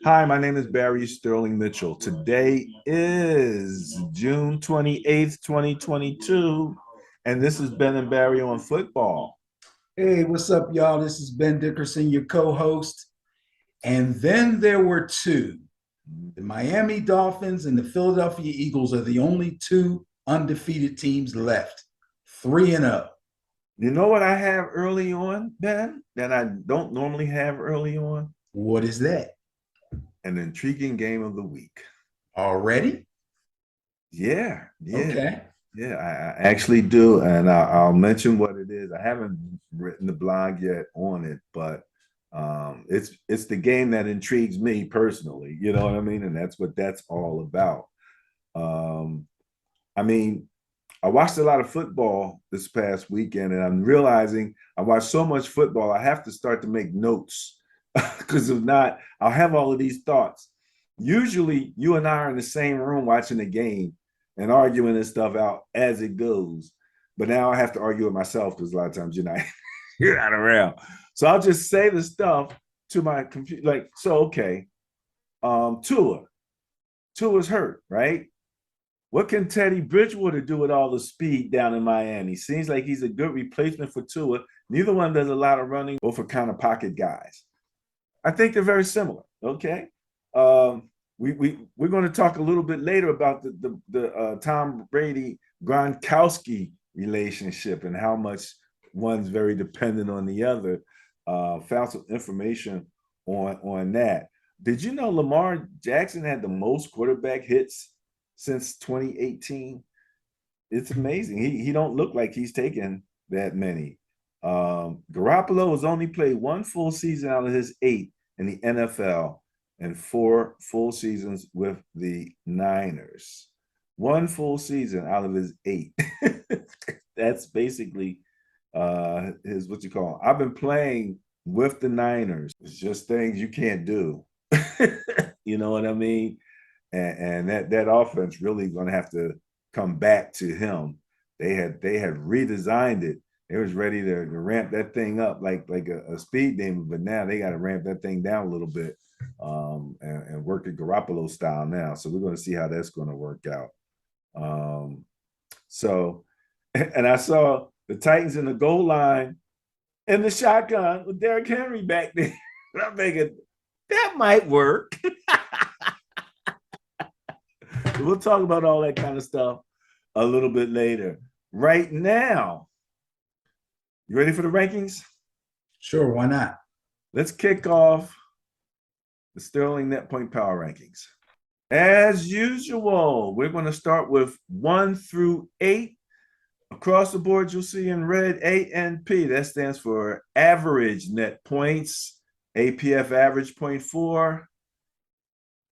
Hi, my name is Barry Sterling Mitchell. Today is June 28th, 2022, and this is Ben and Barry on football. Hey, what's up, y'all? This is Ben Dickerson, your co host. And then there were two. The Miami Dolphins and the Philadelphia Eagles are the only two undefeated teams left, 3-0. You know what I have early on, Ben, that I don't normally have early on? What is that? An intriguing game of the week. Already? Yeah, yeah. Okay. Yeah, I actually do, and I'll mention what it is. I haven't written the blog yet on it, but it's the game that intrigues me personally. You know what I mean, and that's all about. Um, I mean, I watched a lot of football this past weekend, and I'm realizing I watched so much football. I have to start to make notes because if not, I'll have all of these thoughts. Usually, you and I are in the same room watching the game and arguing this stuff out as it goes. But now I have to argue with myself because a lot of times you're not around. So I'll just say the stuff to my computer, like, so okay, Tua's hurt, right? What can Teddy Bridgewater do with all the speed down in Miami? Seems like he's a good replacement for Tua. Neither one does a lot of running, both are kind of pocket guys. I think they're very similar. Okay. We're going to talk a little bit later about the Tom Brady Gronkowski relationship and how much one's very dependent on the other. Found some information on that. Did you know Lamar Jackson had the most quarterback hits since 2018? It's amazing. He don't look like he's taken that many. Garoppolo has only played one full season out of his 8 in the NFL and 4 full seasons with the Niners. One full season out of his 8. That's basically his what you call. I've been playing with the Niners. It's just things you can't do. You know what I mean? And that offense really going to have to come back to him. They had redesigned it. They was ready to ramp that thing up like a speed demon, but now they got to ramp that thing down a little bit and work it Garoppolo style now. So we're going to see how that's going to work out. So, and I saw the Titans in the goal line in the shotgun with Derrick Henry back there. I'm thinking that might work. We'll talk about all that kind of stuff a little bit later. Right now, you ready for the rankings? Sure, why not? Let's kick off the Sterling Net Point Power Rankings. As usual, we're going to start with 1 through 8. Across the board, you'll see in red ANP. That stands for average net points. APF average 0.4.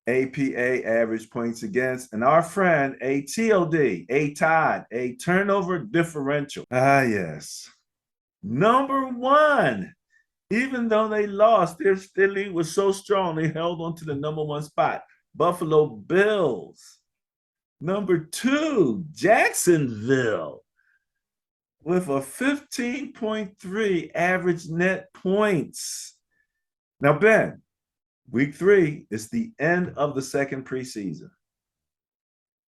APA average points against, and our friend ATOD, a Todd, a turnover differential. Ah, yes. Number 1, even though they lost, their lead was so strong, they held on to the number 1 spot. Buffalo Bills. Number 2, Jacksonville, with a 15.3 average net points. Now, Ben, Week 3 is the end of the second preseason.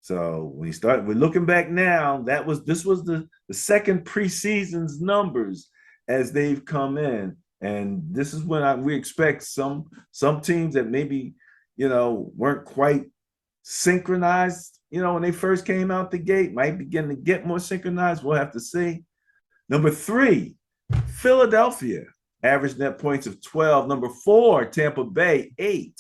So when you start, we're looking back now. This was the second preseason's numbers as they've come in, and this is when we expect some teams that maybe weren't quite synchronized. When they first came out the gate, might begin to get more synchronized. We'll have to see. Number 3, Philadelphia. Average net points of 12. Number 4, Tampa Bay, 8.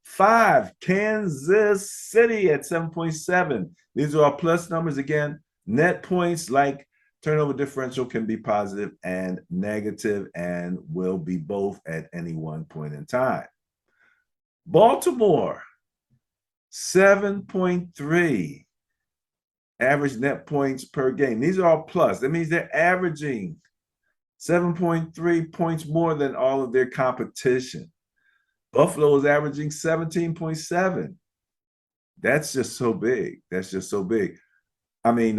5, Kansas City at 7.7. These are our plus numbers. Again, net points like turnover differential can be positive and negative and will be both at any one point in time. Baltimore, 7.3. Average net points per game. These are all plus. That means they're averaging 7.3 points more than all of their competition. Buffalo is averaging 17.7. That's just so big. That's just so big. I mean,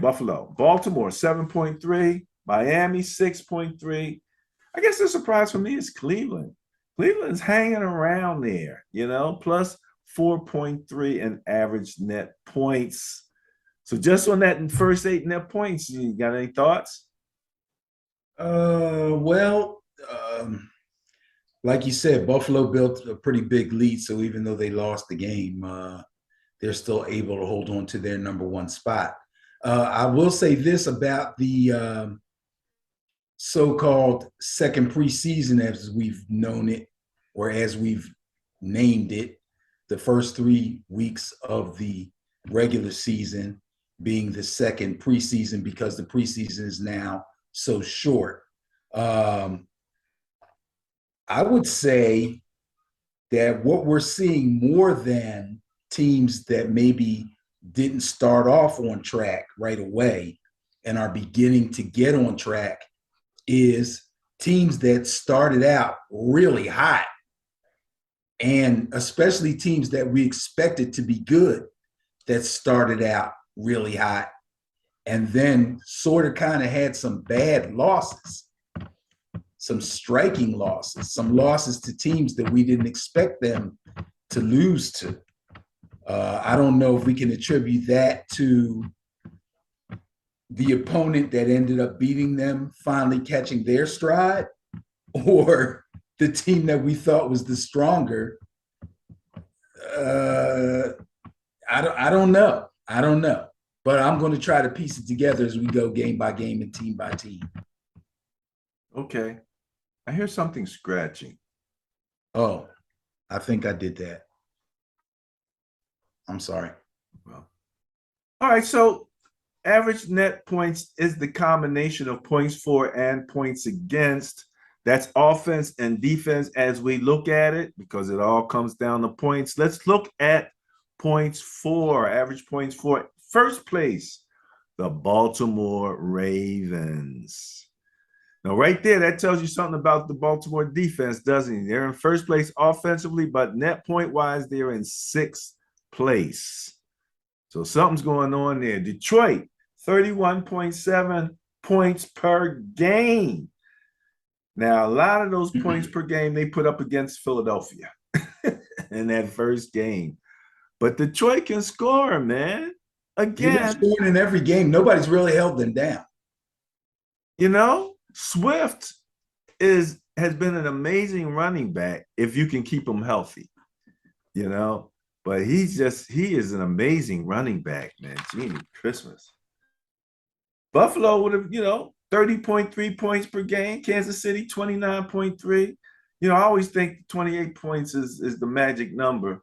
Buffalo. Baltimore, 7.3. Miami, 6.3. I guess the surprise for me is Cleveland Cleveland's hanging around there, plus 4.3 in average net points. So just on that first 8 net points, you got any thoughts? Well, like you said, Buffalo built a pretty big lead. So even though they lost the game, they're still able to hold on to their number one spot. I will say this about the so-called second preseason, as we've known it, or as we've named it, the first 3 weeks of the regular season being the second preseason because the preseason is now so short. I would say that what we're seeing more than teams that maybe didn't start off on track right away and are beginning to get on track is teams that started out really hot, and especially teams that we expected to be good that started out really hot and then sort of kind of had some bad losses, some striking losses, some losses to teams that we didn't expect them to lose to. I don't know if we can attribute that to the opponent that ended up beating them finally catching their stride, or the team that we thought was the stronger. I don't know. I don't know. But I'm going to try to piece it together as we go game by game and team by team. Okay. I hear something scratching. Oh, I think I did that. I'm sorry. Well, all right. So average net points is the combination of points for and points against. That's offense and defense as we look at it, because it all comes down to points. Let's look at points for, average points for. First place, the Baltimore Ravens. Now, right there, that tells you something about the Baltimore defense, doesn't it? They're in first place offensively, but net point-wise, they're in sixth place. So something's going on there. Detroit, 31.7 points per game. Now, a lot of those points per game they put up against Philadelphia in that first game. But Detroit can score, man. They've been Again, scoring in every game. Nobody's really held them down. Swift has been an amazing running back if you can keep him healthy, but he is an amazing running back, man. Genie Christmas. Buffalo would have, 30.3 points per game. Kansas City, 29.3. I always think 28 points is the magic number.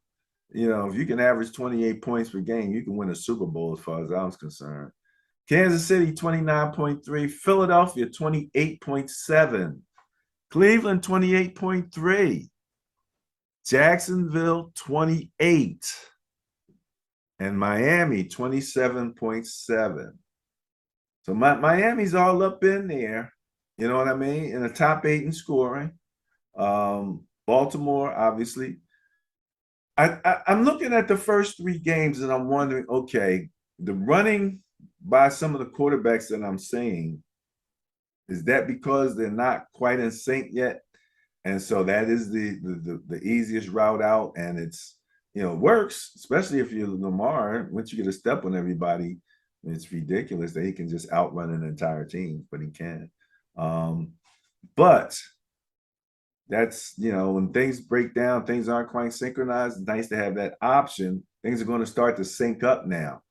If you can average 28 points per game, you can win a Super Bowl as far as I was concerned. Kansas City, 29.3. Philadelphia, 28.7. Cleveland, 28.3. Jacksonville, 28. And Miami, 27.7. So Miami's all up in there, you know what I mean, in the top 8 in scoring. Baltimore, obviously. I'm looking at the first 3 games and I'm wondering, okay, the running by some of the quarterbacks that I'm seeing, is that because they're not quite in sync yet? And so that is the easiest route out, and it's works, especially if you're Lamar. Once you get a step on everybody, it's ridiculous that he can just outrun an entire team, but he can. But that's when things break down, things aren't quite synchronized. It's nice to have that option. Things are going to start to sync up now.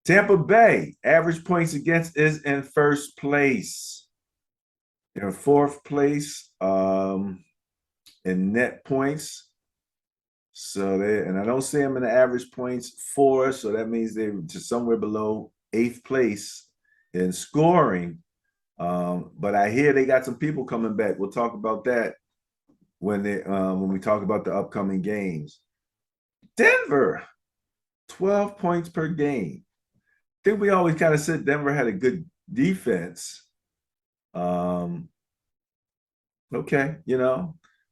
Tampa Bay, average points against is in first place. They're in fourth place in net points. So and I don't see them in the average points for, so that means they're just somewhere below 8th place in scoring. But I hear they got some people coming back. We'll talk about that when we talk about the upcoming games. Denver, 12 points per game. I think we always kind of said Denver had a good defense. Okay,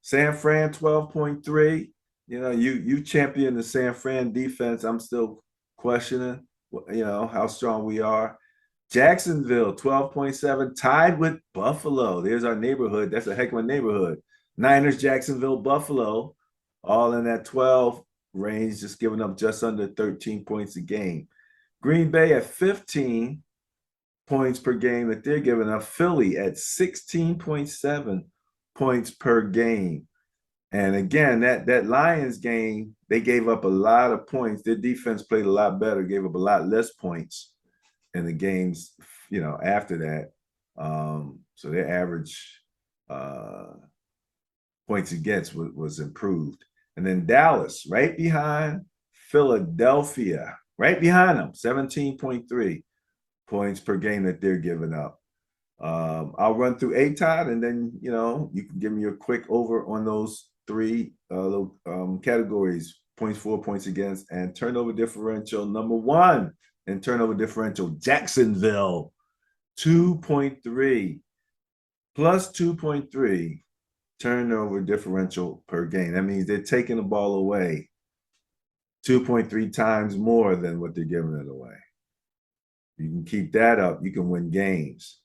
San Fran 12.3. You champion the San Fran defense. I'm still questioning, how strong we are. Jacksonville 12.7, tied with Buffalo. There's our neighborhood. That's a heck of a neighborhood. Niners, Jacksonville, Buffalo, all in that 12 range, just giving up just under 13 points a game. Green Bay at 15 points per game that they're giving up. Philly at 16.7 points per game. And again, that Lions game, they gave up a lot of points. Their defense played a lot better, gave up a lot less points in the games, after that. So their average points against was improved. And then Dallas, right behind Philadelphia, right behind them, 17.3 points per game that they're giving up. I'll run through ATOD, and then you can give me a quick over on those three categories: points for, points against, and turnover differential. Number one in turnover differential, Jacksonville, 2.3 plus 2.3 turnover differential per game. That means they're taking the ball away 2.3 times more than what they're giving it away. You can keep that up, you can win games.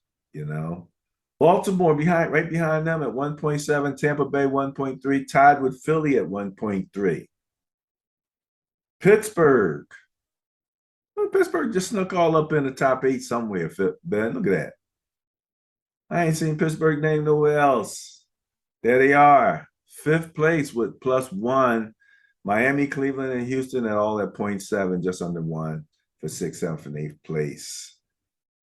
Baltimore right behind them at 1.7, Tampa Bay 1.3, tied with Philly at 1.3. Pittsburgh just snuck all up in the top 8 somewhere, Ben. Look at that. I ain't seen Pittsburgh name nowhere else. There they are, 5th place with +1. Miami, Cleveland, and Houston at all at 0.7, just under 1 for 6th, 7th, and 8th place.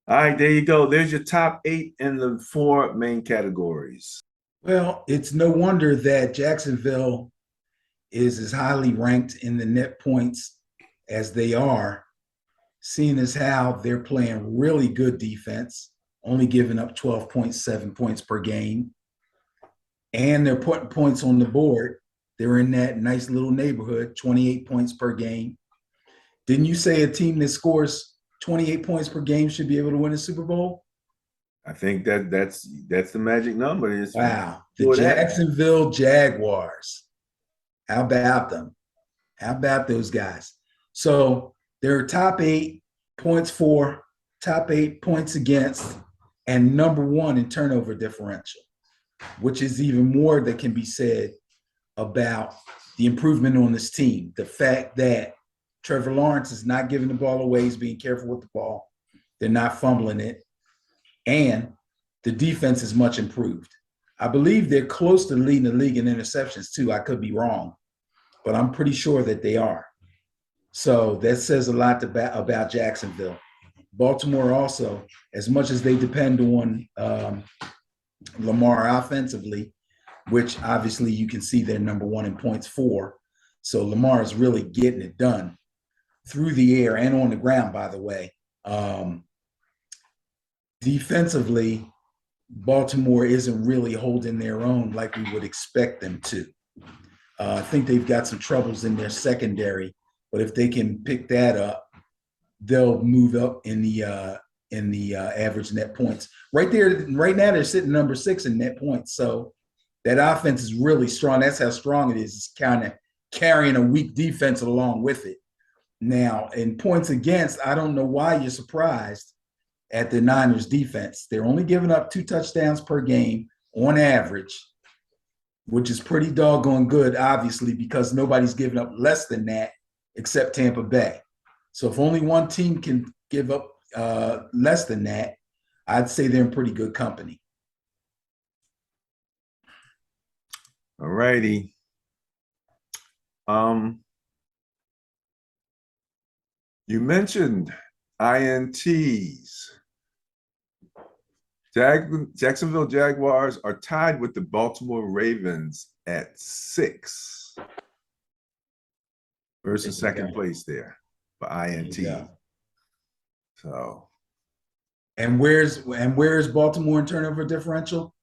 All right, there you go. There's your top 8 in the 4 main categories. Well, it's no wonder that Jacksonville is as highly ranked in the net points as they are, seeing as how they're playing really good defense, only giving up 12.7 points per game. And they're putting points on the board. They're in that nice little neighborhood, 28 points per game. Didn't you say a team that scores 28 points per game should be able to win a Super Bowl? I think that's the magic number. Wow. The Jacksonville Jaguars. How about them? How about those guys? So they're top 8 points for, top 8 points against, and number 1 in turnover differential, which is even more that can be said about the improvement on this team. The fact that Trevor Lawrence is not giving the ball away, he's being careful with the ball. They're not fumbling it. And the defense is much improved. I believe they're close to leading the league in interceptions too. I could be wrong, but I'm pretty sure that they are. So that says a lot about Jacksonville. Baltimore also, as much as they depend on Lamar offensively, which obviously you can see they're number 1 in points for. So Lamar is really getting it done through the air and on the ground, by the way. Defensively, Baltimore isn't really holding their own like we would expect them to. I think they've got some troubles in their secondary, but if they can pick that up, they'll move up in the average net points. Right now they're sitting number 6 in net points. So that offense is really strong. That's how strong it is. It's kind of carrying a weak defense along with it. Now, in points against, I don't know why you're surprised at the Niners defense. They're only giving up 2 touchdowns per game on average, which is pretty doggone good, obviously, because nobody's giving up less than that except Tampa Bay. So if only one team can give up less than that, I'd say they're in pretty good company. All righty. You mentioned INTs. Jacksonville Jaguars are tied with the Baltimore Ravens at 6 versus second place there for INT. So, and where's Baltimore in turnover differential?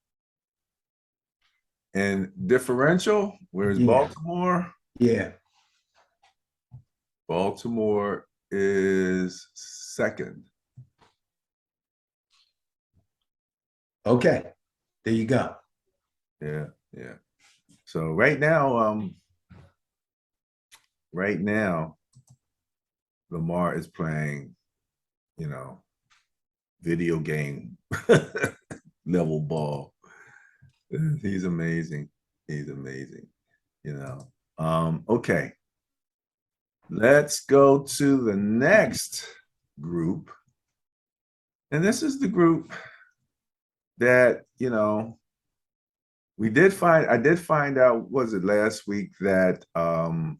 And differential, where's Baltimore? Yeah. Baltimore is 2nd. Okay, there you go. Yeah. So right now, Lamar is playing, video game level ball. He's amazing. He's amazing, you know. Okay. Let's go to the next group. And this is the group that, you know, I did find out, was it last week, that the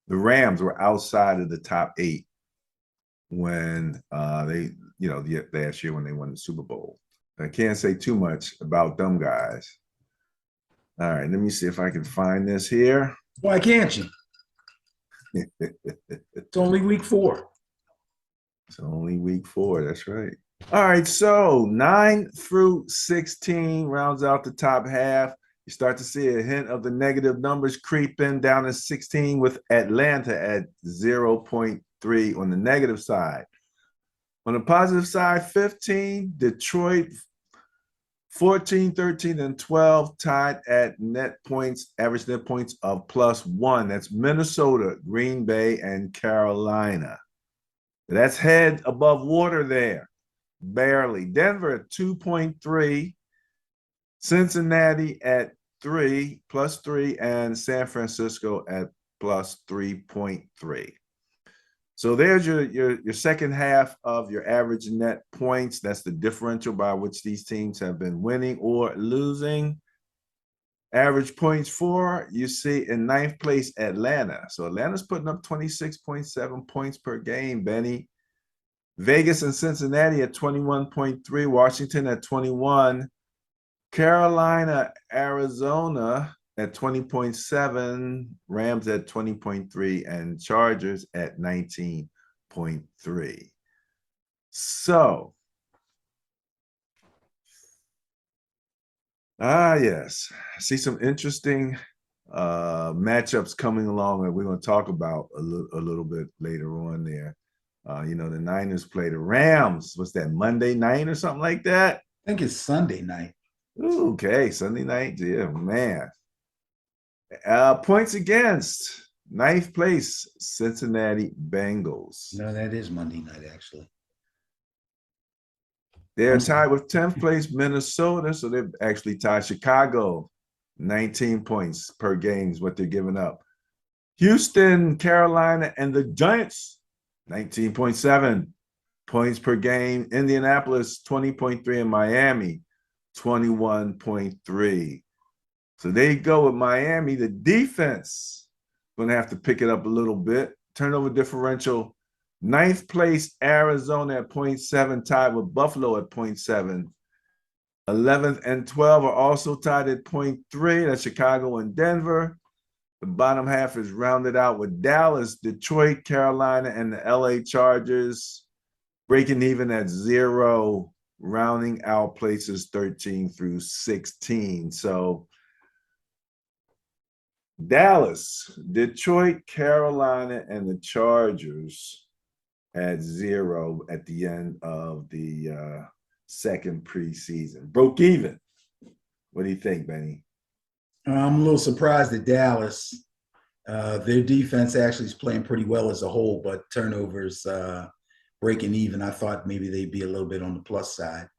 Rams were outside of the top 8 when they, you know, the last year when they won the Super Bowl. I can't say too much about them guys. All right, let me see if I can find this here. Why can't you? It's only week 4. It's only week 4. That's right. All right, so 9 through 16 rounds out the top half. You start to see a hint of the negative numbers creeping down to 16 with Atlanta at 0.3 on the negative side. On the positive side, 15, Detroit 14, 13, and 12 tied at net points, average net points of +1. That's Minnesota, Green Bay, and Carolina. That's head above water there, barely. Denver at 2.3, Cincinnati at 3, +3, and San Francisco at +3.3. So there's your second half of your average net points. That's the differential by which these teams have been winning or losing. Average points for, you see in 9th place, Atlanta. So Atlanta's putting up 26.7 points per game, Benny. Vegas and Cincinnati at 21.3, Washington at 21, Carolina, Arizona at 20.7, Rams at 20.3, and Chargers at 19.3. So, yes, I see some interesting matchups coming along that we're going to talk about a little bit later on there. You know, the Niners play the Rams. What's that, Monday night or something like that? I think it's Sunday night. Ooh, okay, Sunday night. Yeah, man. Points against, 9th place, Cincinnati Bengals. No, that is Monday night, actually. They're tied with 10th place, Minnesota. So they've actually tied Chicago. 19 points per game is what they're giving up. Houston, Carolina, and the Giants, 19.7 points per game. Indianapolis, 20.3, and Miami, 21.3. So there you go with Miami. The defense going to have to pick it up a little bit. Turnover differential, 9th place, Arizona at 0.7, tied with Buffalo at 0.7. 11th and 12 are also tied at 0.3. That's Chicago and Denver. The bottom half is rounded out with Dallas, Detroit, Carolina, and the LA Chargers breaking even at 0, rounding out places 13 through 16. So Dallas, Detroit, Carolina, and the Chargers at 0 at the end of the second preseason. Broke even. What do you think, Benny? I'm a little surprised at Dallas. Their defense actually is playing pretty well as a whole, but turnovers breaking even. I thought maybe they'd be a little bit on the plus side.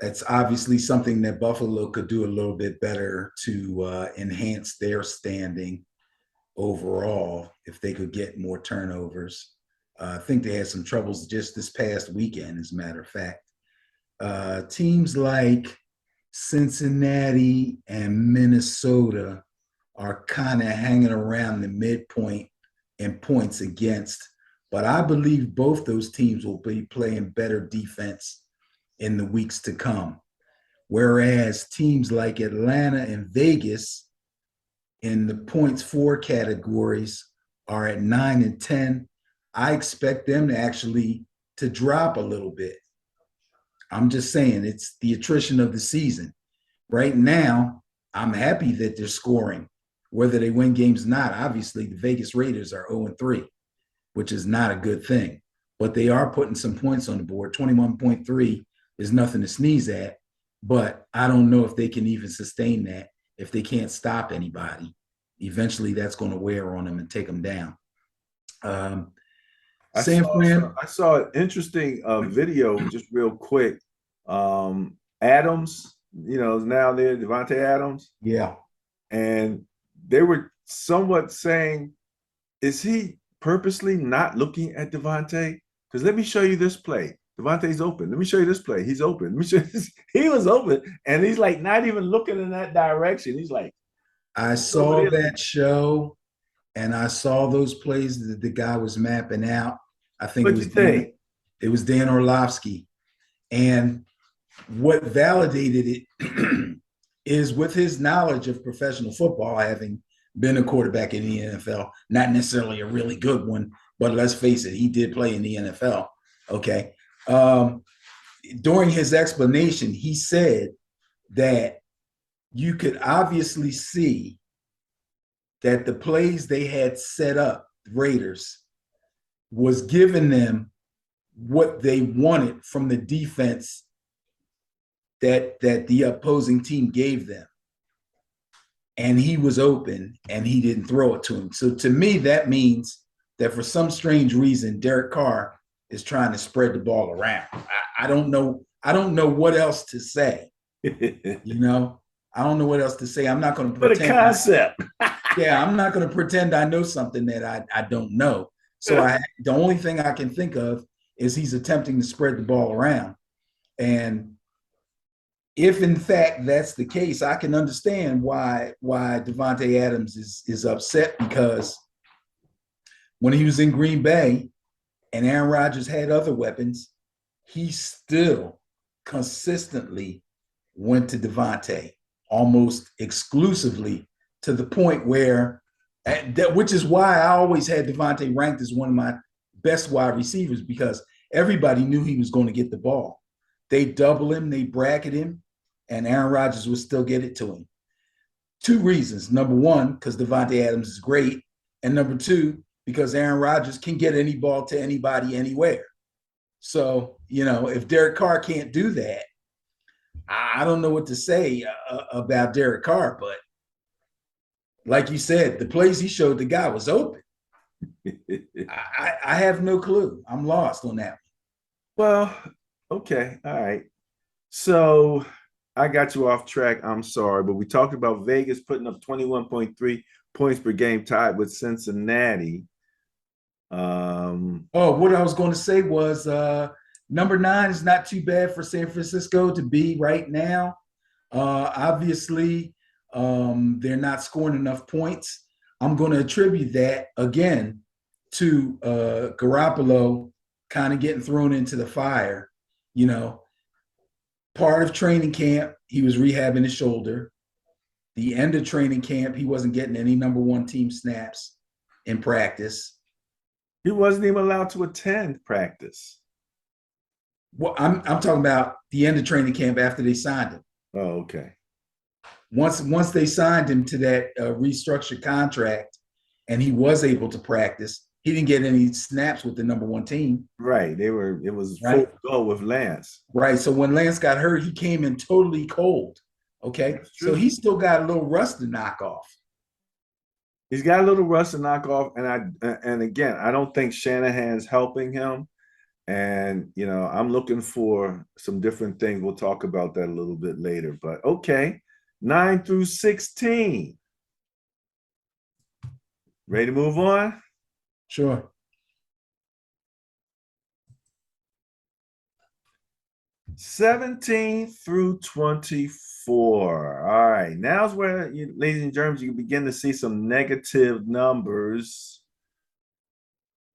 That's obviously something that Buffalo could do a little bit better to enhance their standing overall if they could get more turnovers. I think they had some troubles just this past weekend, as a matter of fact. Teams like Cincinnati and Minnesota are kind of hanging around the midpoint in points against, but I believe both those teams will be playing better defense in the weeks to come. Whereas teams like Atlanta and Vegas in the points for categories are at 9 and 10. I expect them to actually to drop a little bit. I'm just saying it's the attrition of the season. Right now, I'm happy that they're scoring, whether they win games or not. Obviously, the Vegas Raiders are 0-3, which is not a good thing. But they are putting some points on the board. 21.3 is nothing to sneeze at, but I don't know if they can even sustain that if they can't stop anybody. Eventually, that's going to wear on them and take them down. I saw an interesting video, just real quick. Adams is now there, Devontae Adams. Yeah. And they were somewhat saying, is he purposely not looking at Devontae? Because let me show you this play. Devontae's open. Let me show you this play. He's open. Let me show you this. He was open. And he's like not even looking in that direction. He's like, I he's over saw there. that show and I saw those plays that the guy was mapping out. I think What'd you think? it was Dan Orlovsky. And what validated it is with his knowledge of professional football, having been a quarterback in the NFL, not necessarily a really good one, but let's face it, he did play in the NFL. Okay. During his explanation, he said that you could obviously see that the plays they had set up, the Raiders, was giving them what they wanted from the defense that the opposing team gave them. And he was open and he didn't throw it to him. So to me, that means that for some strange reason, Derek Carr is trying to spread the ball around. I don't know. I don't know what else to say. You know, I don't know what else to say. I'm not going to What a pretend. concept. Yeah, I'm not going to pretend I know something that I don't know. So the only thing I can think of is he's attempting to spread the ball around. And if in fact that's the case, I can understand why Devontae Adams is upset, because when he was in Green Bay and Aaron Rodgers had other weapons, he still consistently went to Devontae almost exclusively, to the point where which is why I always had Devontae ranked as one of my best wide receivers, because everybody knew he was going to get the ball. They double him, they bracket him, and Aaron Rodgers would still get it to him. Two reasons. Number one, because Devontae Adams is great. And number two, because Aaron Rodgers can get any ball to anybody anywhere. So, if Derek Carr can't do that, I don't know what to say about Derek Carr. But like you said, the plays he showed the guy was open. I have no clue. I'm lost on that. Well, okay. All right. So I got you off track. I'm sorry, but we talked about Vegas putting up 21.3 points per game, tied with Cincinnati. What I was going to say was number 9 is not too bad for San Francisco to be right now. Obviously, they're not scoring enough points. I'm going to attribute that again to Garoppolo kind of getting thrown into the fire. Part of training camp, he was rehabbing his shoulder. The end of training camp, he wasn't getting any number one team snaps in practice. He wasn't even allowed to attend practice. Well, I'm talking about the end of training camp after they signed him. Oh, okay. Once they signed him to that restructured contract and he was able to practice, he didn't get any snaps with the number one team. Right. It was full go with Lance. Right. So when Lance got hurt, he came in totally cold. Okay. So he still got a little rust to knock off. He's got a little rust to knock off. And again, I don't think Shanahan's helping him. And, I'm looking for some different things. We'll talk about that a little bit later. But okay, 9 through 16. Ready to move on? Sure. 17 through 24. All right. Now's where, ladies and germs, you can begin to see some negative numbers.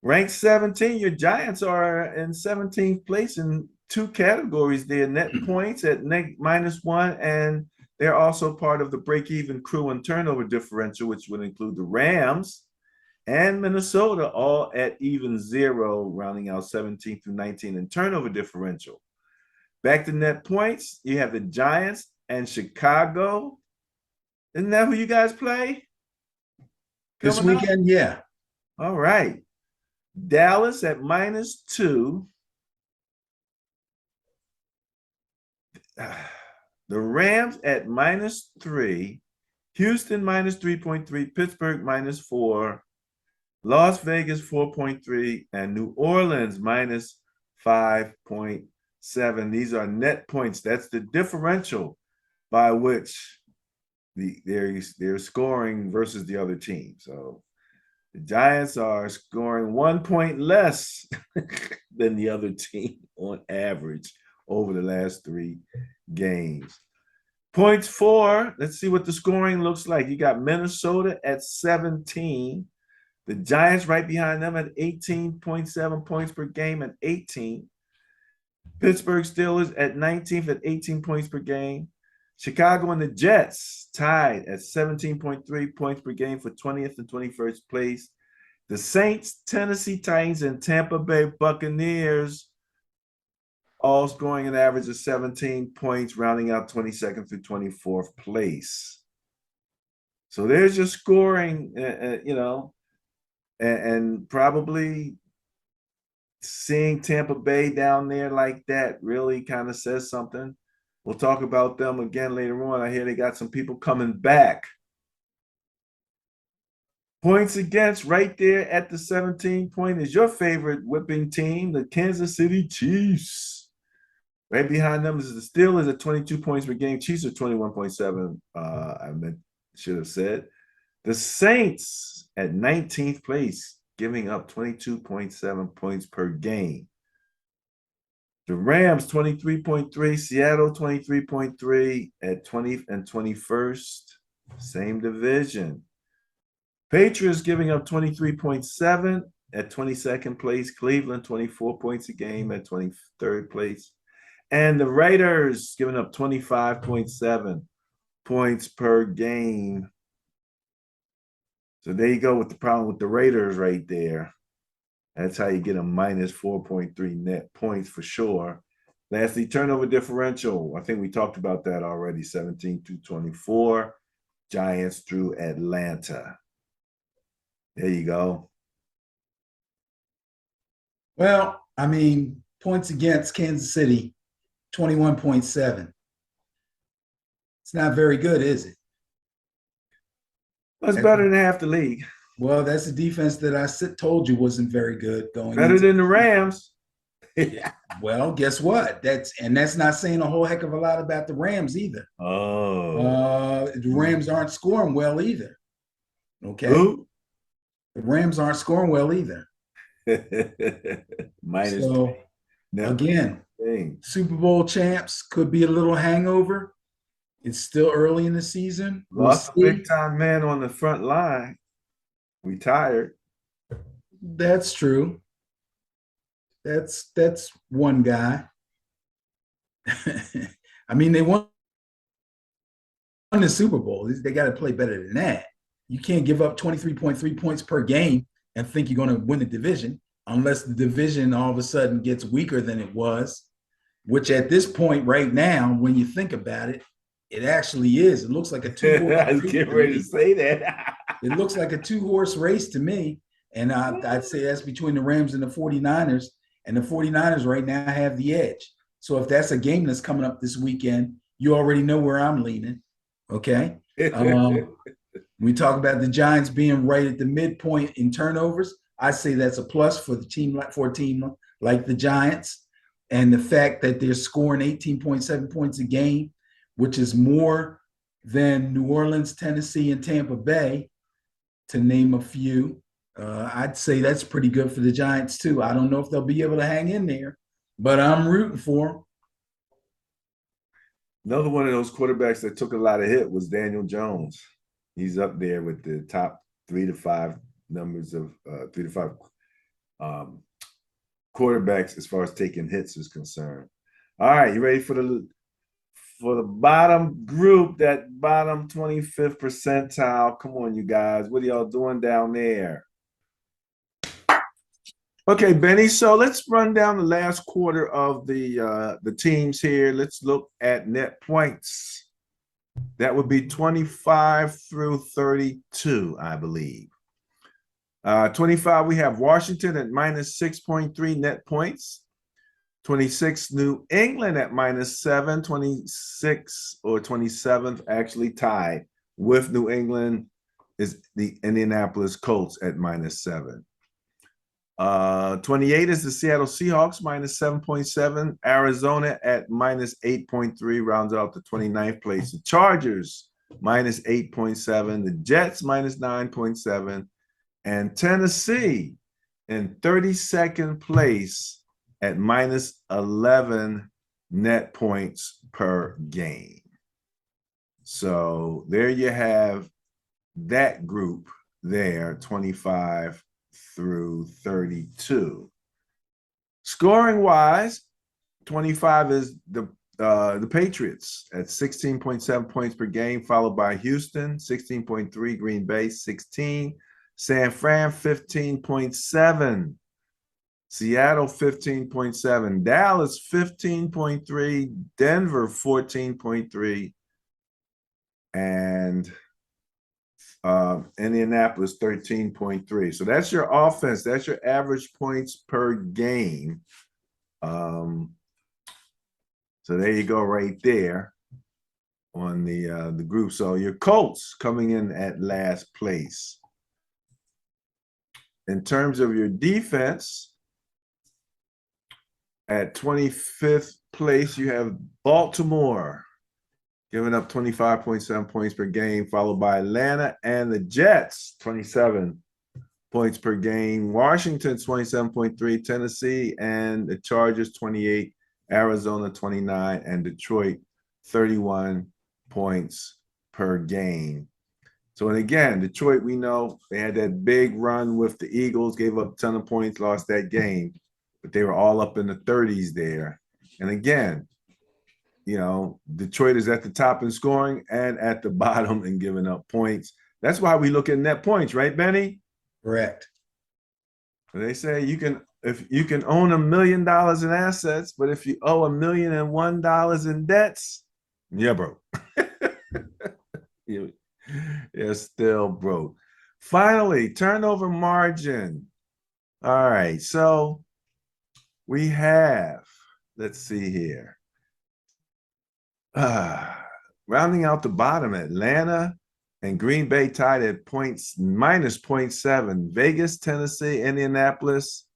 Ranked 17, your Giants are in 17th place in 2 categories. They're net points at -1, and they're also part of the break-even crew and turnover differential, which would include the Rams and Minnesota, all at even 0, rounding out 17 through 19 in turnover differential. Back to net points, you have the Giants and Chicago. Isn't that who you guys play? This weekend, yeah. All right. Dallas at -2. The Rams at -3. Houston -3.3. Pittsburgh -4. Las Vegas 4.3. And New Orleans -5.7. These are net points. That's the differential by which they're scoring versus the other team. So the Giants are scoring 1 point less than the other team on average over the last 3 games. Points for, let's see what the scoring looks like. You got Minnesota at 17. The Giants right behind them at 18.7 points per game at 18. Pittsburgh Steelers at 19th at 18 points per game. Chicago and the Jets tied at 17.3 points per game for 20th and 21st place. The Saints, Tennessee Titans, and Tampa Bay Buccaneers all scoring an average of 17 points, rounding out 22nd through 24th place. So there's your scoring, and probably seeing Tampa Bay down there like that really kind of says something. We'll talk about them again later on. I hear they got some people coming back. Points against right there at the 17 point is your favorite whipping team, the Kansas City Chiefs. Right behind them is the Steelers at 22 points per game. Chiefs are 21.7. Should have said. The Saints at 19th place, giving up 22.7 points per game. The Rams 23.3, Seattle 23.3 at 20th and 21st, same division. Patriots giving up 23.7 at 22nd place, Cleveland 24 points a game at 23rd place, and the Raiders giving up 25.7 points per game. So there you go with the problem with the Raiders right there. That's how you get a minus 4.3 net points for sure. Lastly, turnover differential. I think we talked about that already. 17-24. Giants through Atlanta. There you go. Well, I mean, points against Kansas City, 21.7. It's not very good, is it? That's better than half the league. Well, that's a defense that I told you wasn't very good going. Better than the Rams. Yeah. Well, guess what? That's not saying a whole heck of a lot about the Rams either. Oh. The Rams aren't scoring well either. Okay. Who? The Rams aren't scoring well either. Minus so, again, Super Bowl champs could be a little hangover. It's still early in the season. Lost a big time man on the front line. Retired. That's true. That's one guy. I mean, they won the Super Bowl. They got to play better than that. You can't give up 23.3 points per game and think you're going to win the division unless the division all of a sudden gets weaker than it was, which at this point right now, when you think about it, it actually is. It looks like a two-horse I was getting ready to say that. It looks like a two-horse race to me. And I'd say that's between the Rams and the 49ers. And the 49ers right now have the edge. So if that's a game that's coming up this weekend, you already know where I'm leaning. Okay. We talk about the Giants being right at the midpoint in turnovers. I say that's a plus for a team like the Giants. And the fact that they're scoring 18.7 points a game, which is more than New Orleans, Tennessee, and Tampa Bay, to name a few. I'd say that's pretty good for the Giants too. I don't know if they'll be able to hang in there, but I'm rooting for them. Another one of those quarterbacks that took a lot of hit was Daniel Jones. He's up there with the top 3 to 5 numbers of 3 to 5 quarterbacks as far as taking hits is concerned. All right, you ready for the bottom group, that bottom 25th percentile? Come on, you guys. What are y'all doing down there? Okay, Benny, so let's run down the last quarter of the teams here. Let's look at net points. That would be 25 through 32, I believe. 25, we have Washington at minus 6.3 net points. 26, New England at minus 7. 26 or 27th actually tied with New England is the Indianapolis Colts at minus 7. 28 is the Seattle Seahawks, minus 7.7. Arizona at minus 8.3 rounds out the 29th place. The Chargers, minus 8.7. The Jets, minus 9.7. And Tennessee in 32nd place at minus 11 net points per game. So there you have that group there, 25 through 32. Scoring wise, 25 is the Patriots at 16.7 points per game, followed by Houston, 16.3, Green Bay, 16, San Fran, 15.7, Seattle, 15.7, Dallas, 15.3, Denver, 14.3, and Indianapolis 13.3. So that's your offense. That's your average points per game. So there you go, right there on the group. So your Colts coming in at last place. In terms of your defense, at 25th place, you have Baltimore, giving up 25.7 points per game, followed by Atlanta and the Jets, 27 points per game. Washington, 27.3, Tennessee and the Chargers, 28, Arizona, 29, and Detroit, 31 points per game. So, and again, Detroit, we know they had that big run with the Eagles, gave up a ton of points, lost that game, but they were all up in the 30s there. And again, you know, Detroit is at the top in scoring and at the bottom in giving up points. That's why we look at net points, right, Benny? Correct. They say you can, if you can own $1 million in assets, but if you owe $1,001 in debts, you're broke. You're still broke. Finally, turnover margin. All right, so we have, let's see here. Rounding out the bottom, Atlanta and Green Bay tied at points minus 0.7. Vegas, Tennessee, Indianapolis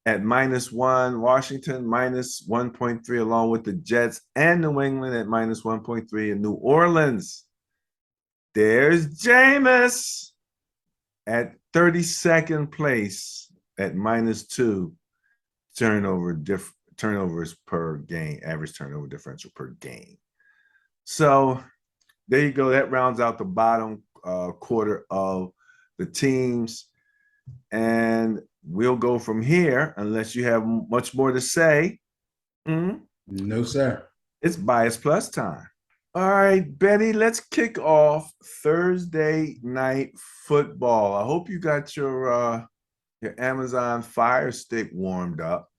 at -1. Washington minus 1.3, along with the Jets and New England at minus 1.3. And New Orleans, there's Jameis at 32nd place at -2 turnovers per game, average turnover differential per game. So there you go. That rounds out the bottom quarter of the teams. And we'll go from here unless you have much more to say. No, sir. It's Bias Plus time. All right, Betty, let's kick off Thursday night football. I hope you got your Amazon Fire Stick warmed up.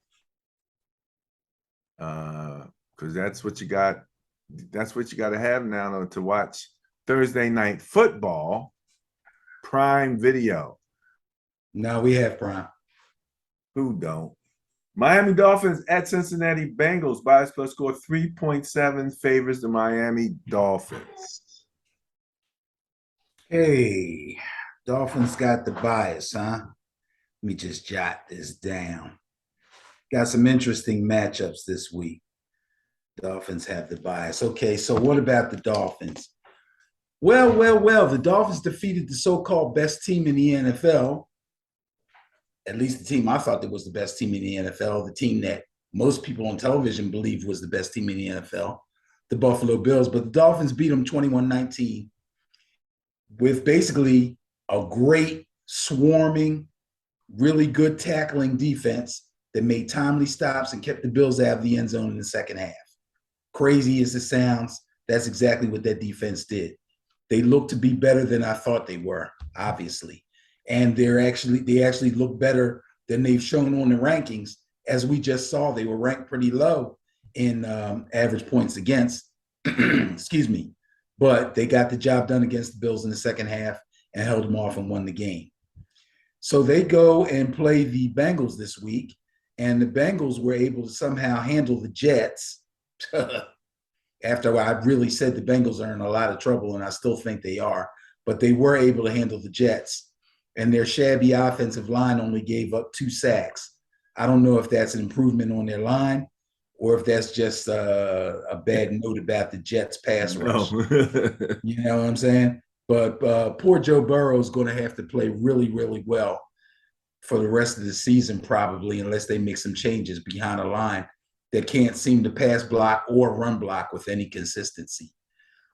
Because that's what you got. That's what you got to have now to watch Thursday night football. Prime Video. No, we have Prime. Who don't? Miami Dolphins at Cincinnati Bengals. Bias Plus score 3.7 favors the Miami Dolphins. Hey, Dolphins got the bias, huh? Let me just jot this down. Got some interesting matchups this week. Dolphins have the bias. Okay, so what about the Dolphins? Well, the Dolphins defeated the so-called best team in the NFL. At least the team I thought that was the best team in the NFL, the team that most people on television believed was the best team in the NFL, the Buffalo Bills. But the Dolphins beat them 21-19 with basically a great swarming, really good tackling defense that made timely stops and kept the Bills out of the end zone in the second half. Crazy as it sounds, that's exactly what that defense did. They look to be better than I thought they were, obviously. And they actually look better than they've shown on the rankings. As we just saw, they were ranked pretty low in average points against, excuse me. But they got the job done against the Bills in the second half and held them off and won the game. So they go and play the Bengals this week, and the Bengals were able to somehow handle the Jets after I really said the Bengals are in a lot of trouble, and I still think they are, but they were able to handle the Jets. and their shabby offensive line only gave up 2 sacks. I don't know if that's an improvement on their line or if that's just a bad note about the Jets pass rush. No. You know what I'm saying? But poor Joe Burrow is going to have to play really, really well for the rest of the season, probably, unless they make some changes behind a line that can't seem to pass block or run block with any consistency.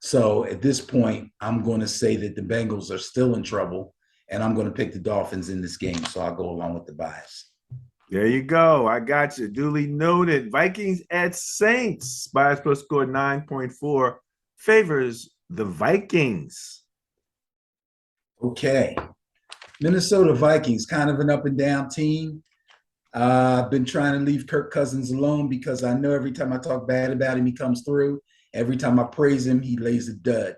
So at this point, I'm going to say that the Bengals are still in trouble, and I'm going to pick the Dolphins in this game. So I'll go along with the bias. There you go. I got you. Duly noted. Vikings at Saints. Bias plus score 9.4 favors the Vikings. Okay. Minnesota Vikings, kind of an up and down team. I've been trying to leave Kirk Cousins alone because I know every time I talk bad about him, he comes through. Every time I praise him, he lays a dud.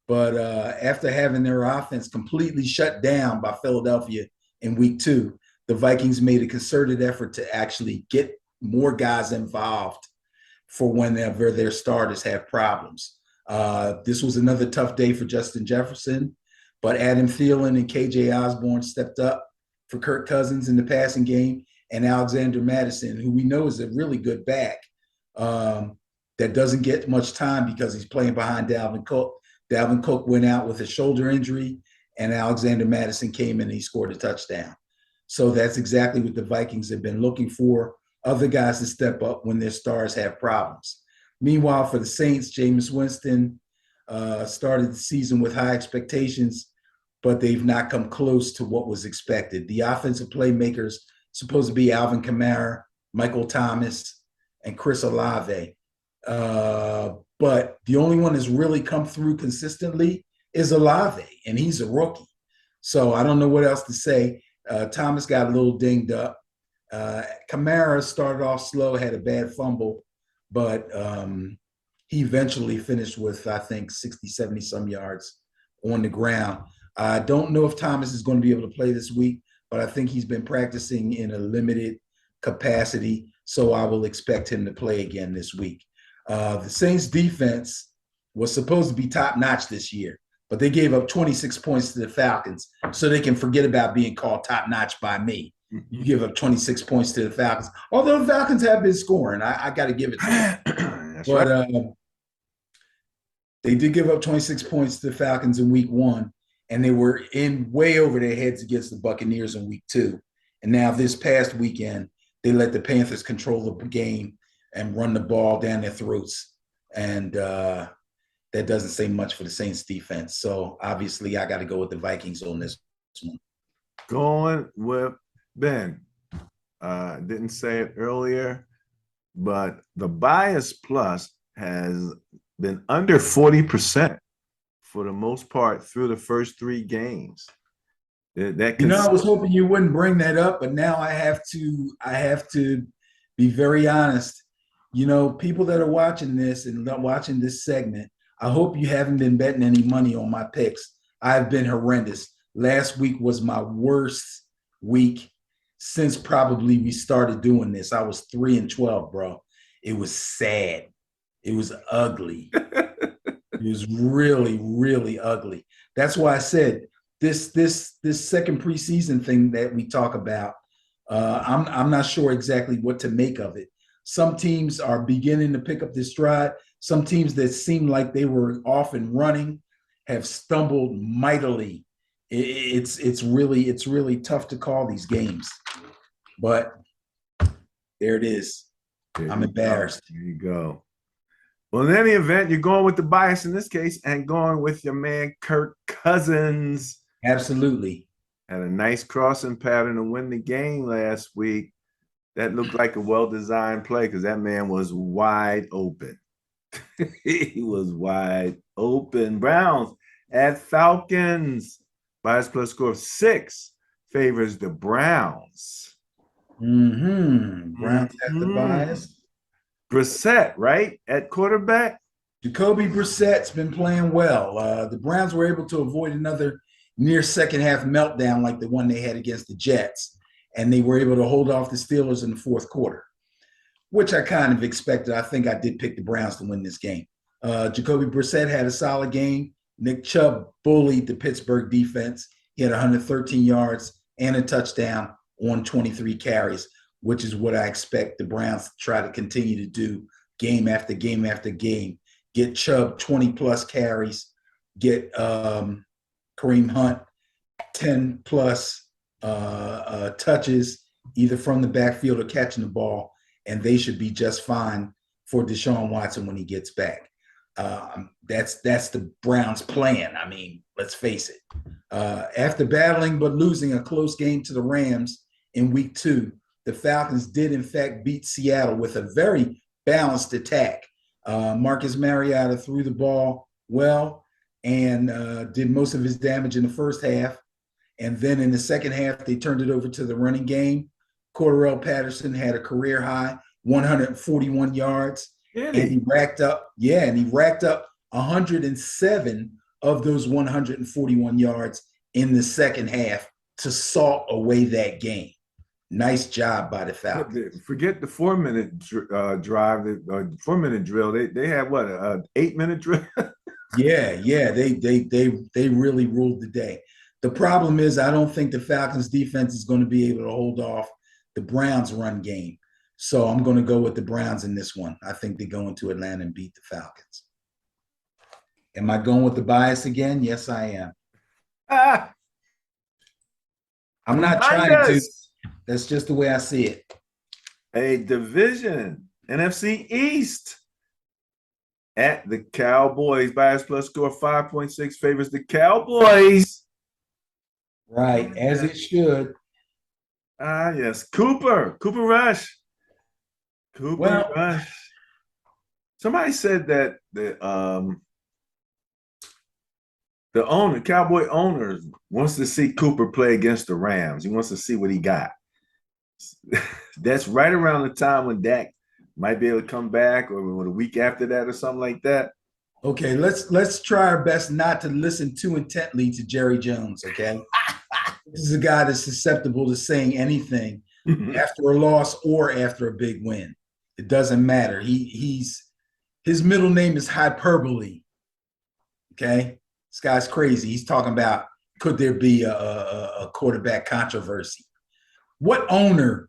But after having their offense completely shut down by Philadelphia in week 2, the Vikings made a concerted effort to actually get more guys involved for whenever their starters have problems. This was another tough day for Justin Jefferson, but Adam Thielen and KJ Osborne stepped up for Kirk Cousins in the passing game, and Alexander Madison, who we know is a really good back, that doesn't get much time because he's playing behind Dalvin Cook. Dalvin Cook went out with a shoulder injury, and Alexander Madison came in and he scored a touchdown. So that's exactly what the Vikings have been looking for, other guys to step up when their stars have problems. Meanwhile, for the Saints, Jameis Winston started the season with high expectations, but they've not come close to what was expected. The offensive playmakers supposed to be Alvin Kamara, Michael Thomas, and Chris Olave. But the only one that's really come through consistently is Olave, and he's a rookie. So I don't know what else to say. Thomas got a little dinged up. Kamara started off slow, had a bad fumble, but he eventually finished with, I think, 60, 70 some yards on the ground. I don't know if Thomas is going to be able to play this week, but I think he's been practicing in a limited capacity, so I will expect him to play again this week. The Saints defense was supposed to be top-notch this year, but they gave up 26 points to the Falcons, so they can forget about being called top-notch by me. You give up 26 points to the Falcons, although the Falcons have been scoring. I got to give it to them. That's but right. They did give up 26 points to the Falcons in week 1, and they were in way over their heads against the Buccaneers in week 2. And now this past weekend, they let the Panthers control the game and run the ball down their throats. And that doesn't say much for the Saints defense. So obviously I got to go with the Vikings on this one. Going with Ben. Didn't say it earlier, but the bias plus has been under 40% for the most part through the first 3 games. I was hoping you wouldn't bring that up, but now I have to be very honest. People that are watching this and watching this segment, I hope you haven't been betting any money on my picks. I've been horrendous. Last week was my worst week since probably we started doing this. I was 3-12, bro. It was sad. It was ugly. It was really, really ugly. That's why I said this second preseason thing that we talk about, I'm not sure exactly what to make of it. Some teams are beginning to pick up this stride. Some teams that seem like they were off and running have stumbled mightily. It's really tough to call these games. But there it is. I'm embarrassed. There you go. Well, in any event, you're going with the bias in this case and going with your man Kirk Cousins. Absolutely. Had a nice crossing pattern to win the game last week. That looked like a well-designed play because that man was wide open. He was wide open. Browns at Falcons. Bias plus score of 6 favors the Browns. Browns have the bias. Brissett, right? At quarterback. Jacoby Brissett's been playing well. The Browns were able to avoid another near second half meltdown like the one they had against the Jets. And they were able to hold off the Steelers in the fourth quarter, which I kind of expected. I think I did pick the Browns to win this game. Jacoby Brissett had a solid game. Nick Chubb bullied the Pittsburgh defense. He had 113 yards and a touchdown on 23 carries, which is what I expect the Browns to try to continue to do game after game after game. Get Chubb 20-plus carries, get Kareem Hunt 10-plus touches, either from the backfield or catching the ball, and they should be just fine for Deshaun Watson when he gets back. That's the Browns' plan. I mean, let's face it. After battling but losing a close game to the Rams in week 2, the Falcons did, in fact, beat Seattle with a very balanced attack. Marcus Mariota threw the ball well and did most of his damage in the first half. And then in the second half, they turned it over to the running game. Cordarrelle Patterson had a career high 141 yards. Really? And he racked up 107 of those 141 yards in the second half to salt away that game. Nice job by the Falcons. Forget the 4-minute drive, 4-minute drill. They had what, an 8-minute drill? Yeah, they really ruled the day. The problem is I don't think the Falcons defense is going to be able to hold off the Browns run game. So I'm going to go with the Browns in this one. I think they go into Atlanta and beat the Falcons. Am I going with the bias again? Yes, I am. I'm not trying to. That's just the way I see it. A division, NFC East. At the Cowboys, bias plus score 5.6 favors the Cowboys. Right, as it should. Yes. Cooper Rush. Rush. Somebody said that the Cowboy owner wants to see Cooper play against the Rams. He wants to see what he got. That's right around the time when Dak might be able to come back, or a week after that or something like that. Okay, let's try our best not to listen too intently to Jerry Jones, okay? This is a guy that's susceptible to saying anything after a loss or after a big win. It doesn't matter. His middle name is hyperbole. Okay, this guy's crazy. He's talking about, could there be a quarterback controversy? What owner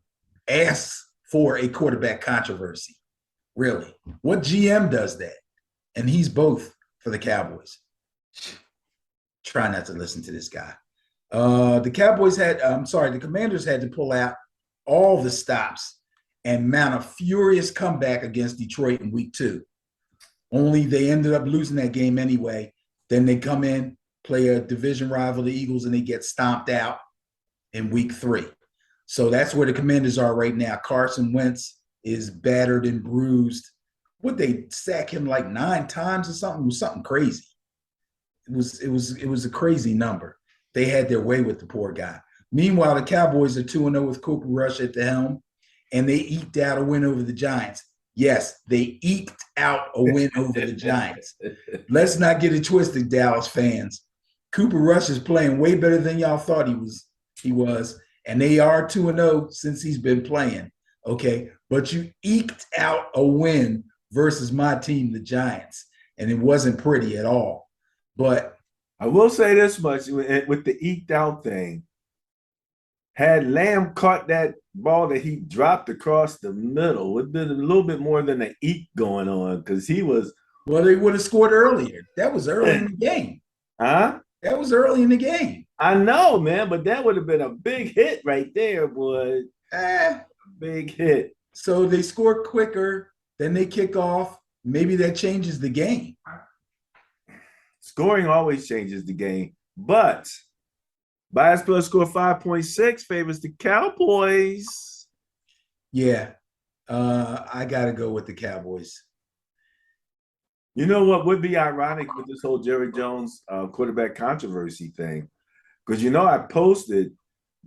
asks for a quarterback controversy? Really? What GM does that? And he's both for the Cowboys. Try not to listen to this guy. The Commanders had to pull out all the stops and mount a furious comeback against Detroit in week 2. Only they ended up losing that game anyway. Then they come in, play a division rival, the Eagles, and they get stomped out in week 3. So that's where the Commanders are right now. Carson Wentz is battered and bruised. Would they sack him like 9 times or something? It was something crazy. It was a crazy number. They had their way with the poor guy. Meanwhile, the Cowboys are 2-0 with Cooper Rush at the helm, and they eked out a win over the Giants. Yes, they eked out a win over the Giants. Let's not get it twisted, Dallas fans. Cooper Rush is playing way better than y'all thought he was, and they are 2-0 since he's been playing. Okay, but you eked out a win versus my team, the Giants, and it wasn't pretty at all. But I will say this much with the eked out thing. Had Lamb caught that ball that he dropped across the middle, it would have been a little bit more than an eke going on, because he was. Well, they would have scored earlier. That was early in the game. Huh? That was early in the game. I know, man, but that would have been a big hit right there, boy. Big hit. So they score quicker, then they kick off. Maybe that changes the game. Scoring always changes the game, but bias plus score 5.6 favors the Cowboys. Yeah, I got to go with the Cowboys. You know what would be ironic with this whole Jerry Jones quarterback controversy thing? Because, I posted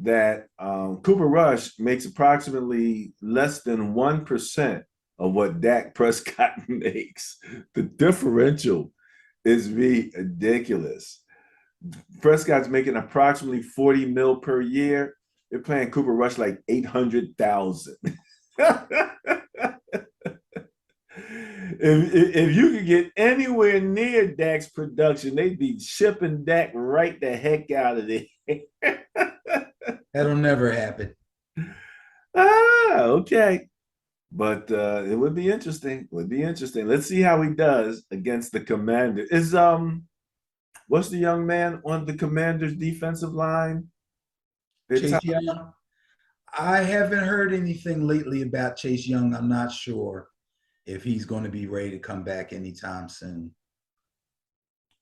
that Cooper Rush makes approximately less than 1% of what Dak Prescott makes. The differential is ridiculous. Prescott's making approximately 40 mil per year. They're paying Cooper Rush like 800,000. if you could get anywhere near Dak's production, they'd be shipping Dak right the heck out of there. That'll never happen. Okay. But it would be interesting. It would be interesting. Let's see how he does against the Commander. What's the young man on the Commander's defensive line? Chase Young. I haven't heard anything lately about Chase Young. I'm not sure if he's going to be ready to come back anytime soon.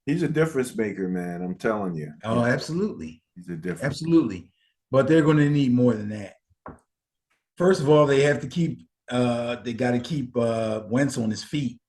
He's a difference maker, man. I'm telling you. Oh, absolutely. He's a difference. Absolutely. But they're going to need more than that. First of all, they have to keep they got to keep Wentz on his feet.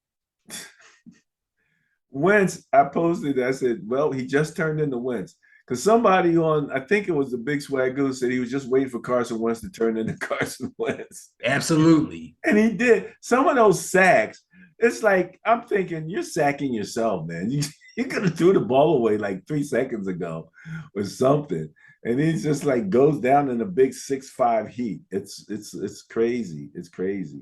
Wentz, I posted, I said, well, he just turned into Wentz. Because somebody on, I think it was the Big Swag Goose, said he was just waiting for Carson Wentz to turn into Carson Wentz. Absolutely. And he did. Some of those sacks, it's like, I'm thinking, you're sacking yourself, man. You could have threw the ball away like 3 seconds ago or something. And he's just like goes down in a big 6'5" heat. It's crazy. It's crazy.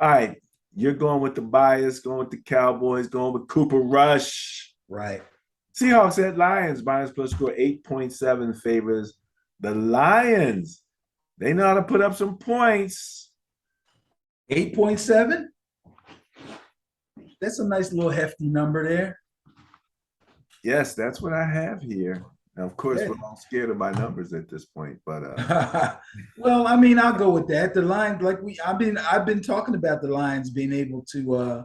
All right. You're going with the bias, going with the Cowboys, going with Cooper Rush. Right. Seahawks at Lions, minus plus score 8.7 favors the Lions. They know how to put up some points. 8.7? That's a nice little hefty number there. Yes, that's what I have here. Now, of course, we're all scared of my numbers at this point, but well, I mean, I'll go with that. The Lions, like I've been talking about the Lions being able to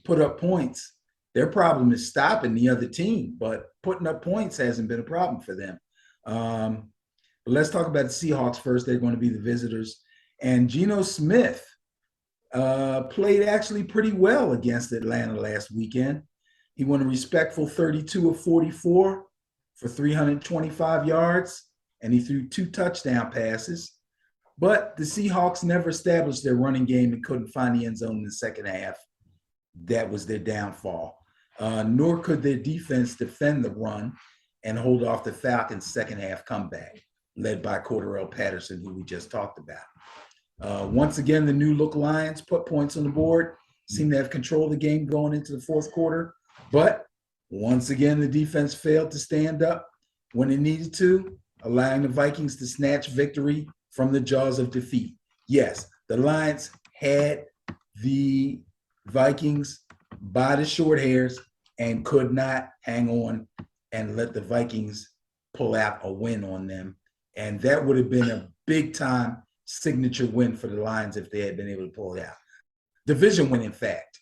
put up points. Their problem is stopping the other team, but putting up points hasn't been a problem for them. But let's talk about the Seahawks first. They're going to be the visitors. And Geno Smith played actually pretty well against Atlanta last weekend. He won a respectful 32 of 44 for 325 yards, and he threw 2 touchdown passes. But the Seahawks never established their running game and couldn't find the end zone in the second half. That was their downfall. Nor could their defense defend the run and hold off the Falcons' second half comeback, led by Cordarrelle Patterson, who we just talked about. Once again, the new look Lions put points on the board, seem to have control of the game going into the fourth quarter. But once again, the defense failed to stand up when it needed to, allowing the Vikings to snatch victory from the jaws of defeat. Yes, the Lions had the Vikings by the short hairs and could not hang on and let the Vikings pull out a win on them. And that would have been a big-time signature win for the Lions if they had been able to pull it out. Division win, in fact.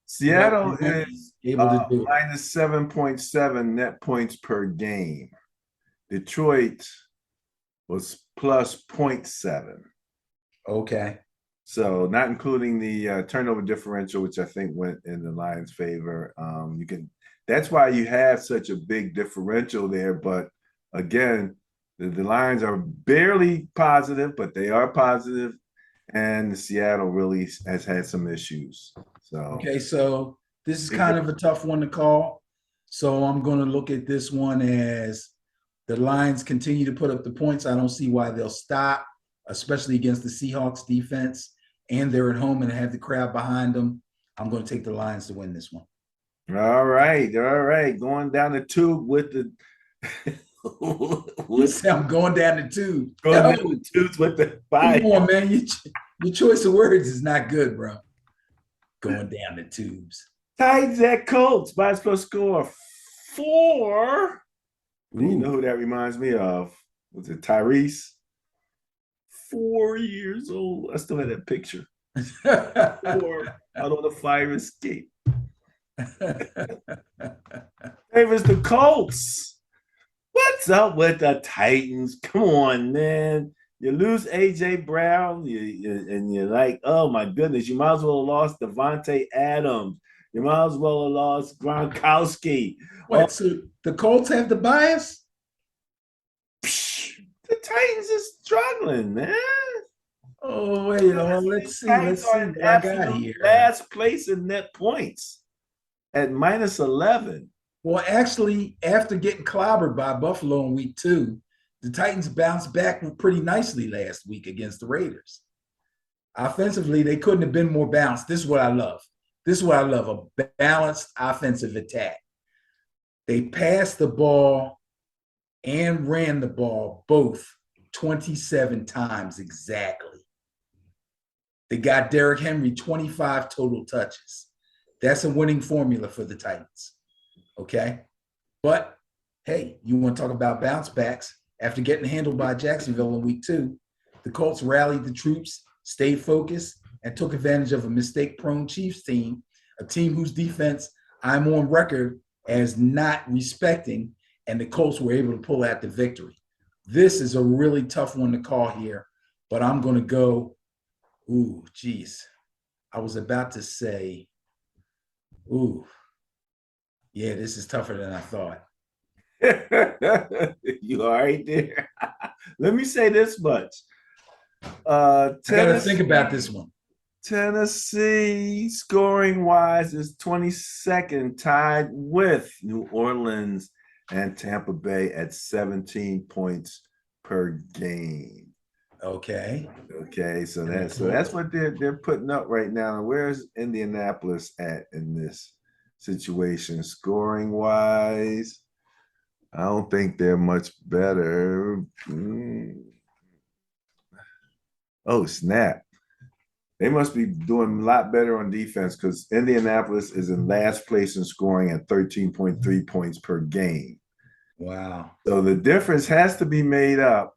Seattle is minus 7.7 net points per game. Detroit was plus 0.7. Okay. So not including the turnover differential, which I think went in the Lions' favor. That's why you have such a big differential there. But again, the Lions are barely positive, but they are positive. And Seattle really has had some issues. Okay, so this is kind of a tough one to call. So I'm going to look at this one as the Lions continue to put up the points. I don't see why they'll stop, especially against the Seahawks defense. And they're at home and have the crowd behind them. I'm going to take the Lions to win this one. All right. Going down the tube with the I'm going down the tube. Going down the tubes with the fire. Come on, man. Your choice of words is not good, bro. Going down the tubes. Titans at Colts, minus plus score 4. You know who that reminds me of? Was it Tyrese? 4 years old. I still have that picture. 4 out on the fire escape. Favors the Colts. What's up with the Titans? Come on, man. You lose A.J. Brown, and you're like, oh, my goodness, you might as well have lost Devontae Adams. You might as well have lost Gronkowski. What, so the Colts have the bias? The Titans are struggling, man. Oh, wait, let's see what I got here. Last place in net points at minus 11. Well, actually, after getting clobbered by Buffalo in week 2, the Titans bounced back pretty nicely last week against the Raiders. Offensively, they couldn't have been more balanced. This is what I love. This is what I love, a balanced offensive attack. They passed the ball and ran the ball both 27 times exactly. They got Derrick Henry 25 total touches. That's a winning formula for the Titans. Okay. But hey, you want to talk about bounce backs? After getting handled by Jacksonville in week 2, the Colts rallied the troops, stayed focused, and took advantage of a mistake-prone Chiefs team, a team whose defense I'm on record as not respecting, and the Colts were able to pull out the victory. This is a really tough one to call here, but I'm going to go, ooh, geez. I was about to say, ooh, yeah, this is tougher than I thought. You all right there? Let me say this much. I got to think about this one. Tennessee, scoring wise, is 22nd, tied with New Orleans and Tampa Bay at 17 points per game. Okay. So that's what they're putting up right now. Where's Indianapolis at in this situation? Scoring wise, I don't think they're much better. Oh, snap. They must be doing a lot better on defense because Indianapolis is in last place in scoring at 13.3 points per game. Wow. So the difference has to be made up.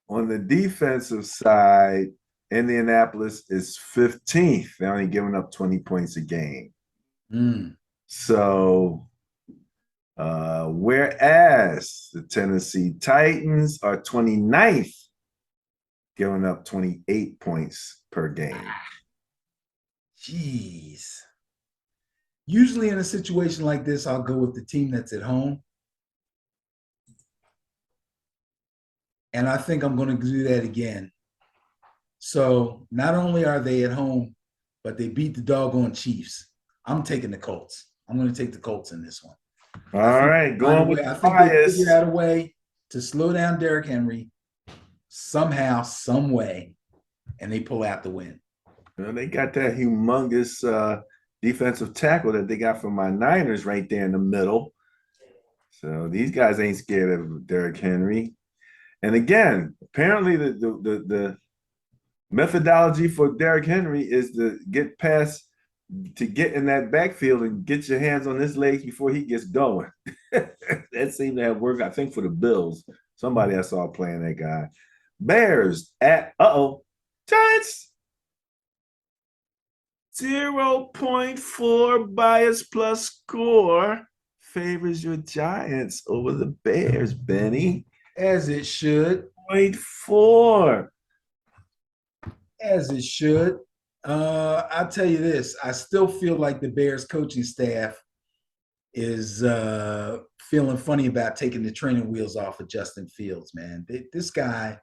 On the defensive side, Indianapolis is 15th. They're only giving up 20 points a game. So whereas the Tennessee Titans are 29th, giving up 28 points per game. Jeez. Usually in a situation like this, I'll go with the team that's at home. And I think I'm going to do that again. So not only are they at home, but they beat the doggone Chiefs. I'm taking the Colts. I'm going to take the Colts in this one. All right, going with I think they figure out a way to slow down Derrick Henry somehow, some way, and they pull out the win. Well, they got that humongous defensive tackle that they got from my Niners right there in the middle. So these guys ain't scared of Derrick Henry. And again, apparently the methodology for Derrick Henry is to get in that backfield and get your hands on his legs before he gets going. That seemed to have worked, I think, for the Bills. Somebody I saw playing that guy. Bears at Giants. 0.4 bias plus score favors your Giants over the Bears, Benny. As it should. 0.4. As it should. I'll tell you this. I still feel like the Bears coaching staff is feeling funny about taking the training wheels off of Justin Fields, man. This guy,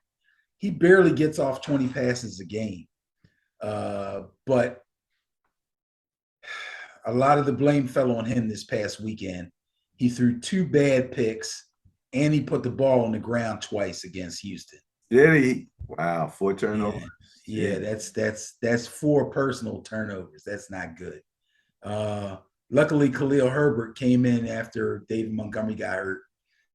he barely gets off 20 passes a game. But a lot of the blame fell on him this past weekend. He threw 2 bad picks, and he put the ball on the ground twice against Houston. Did he? Wow, 4 turnovers. Yeah, that's 4 personal turnovers. That's not good. Luckily, Khalil Herbert came in after David Montgomery got hurt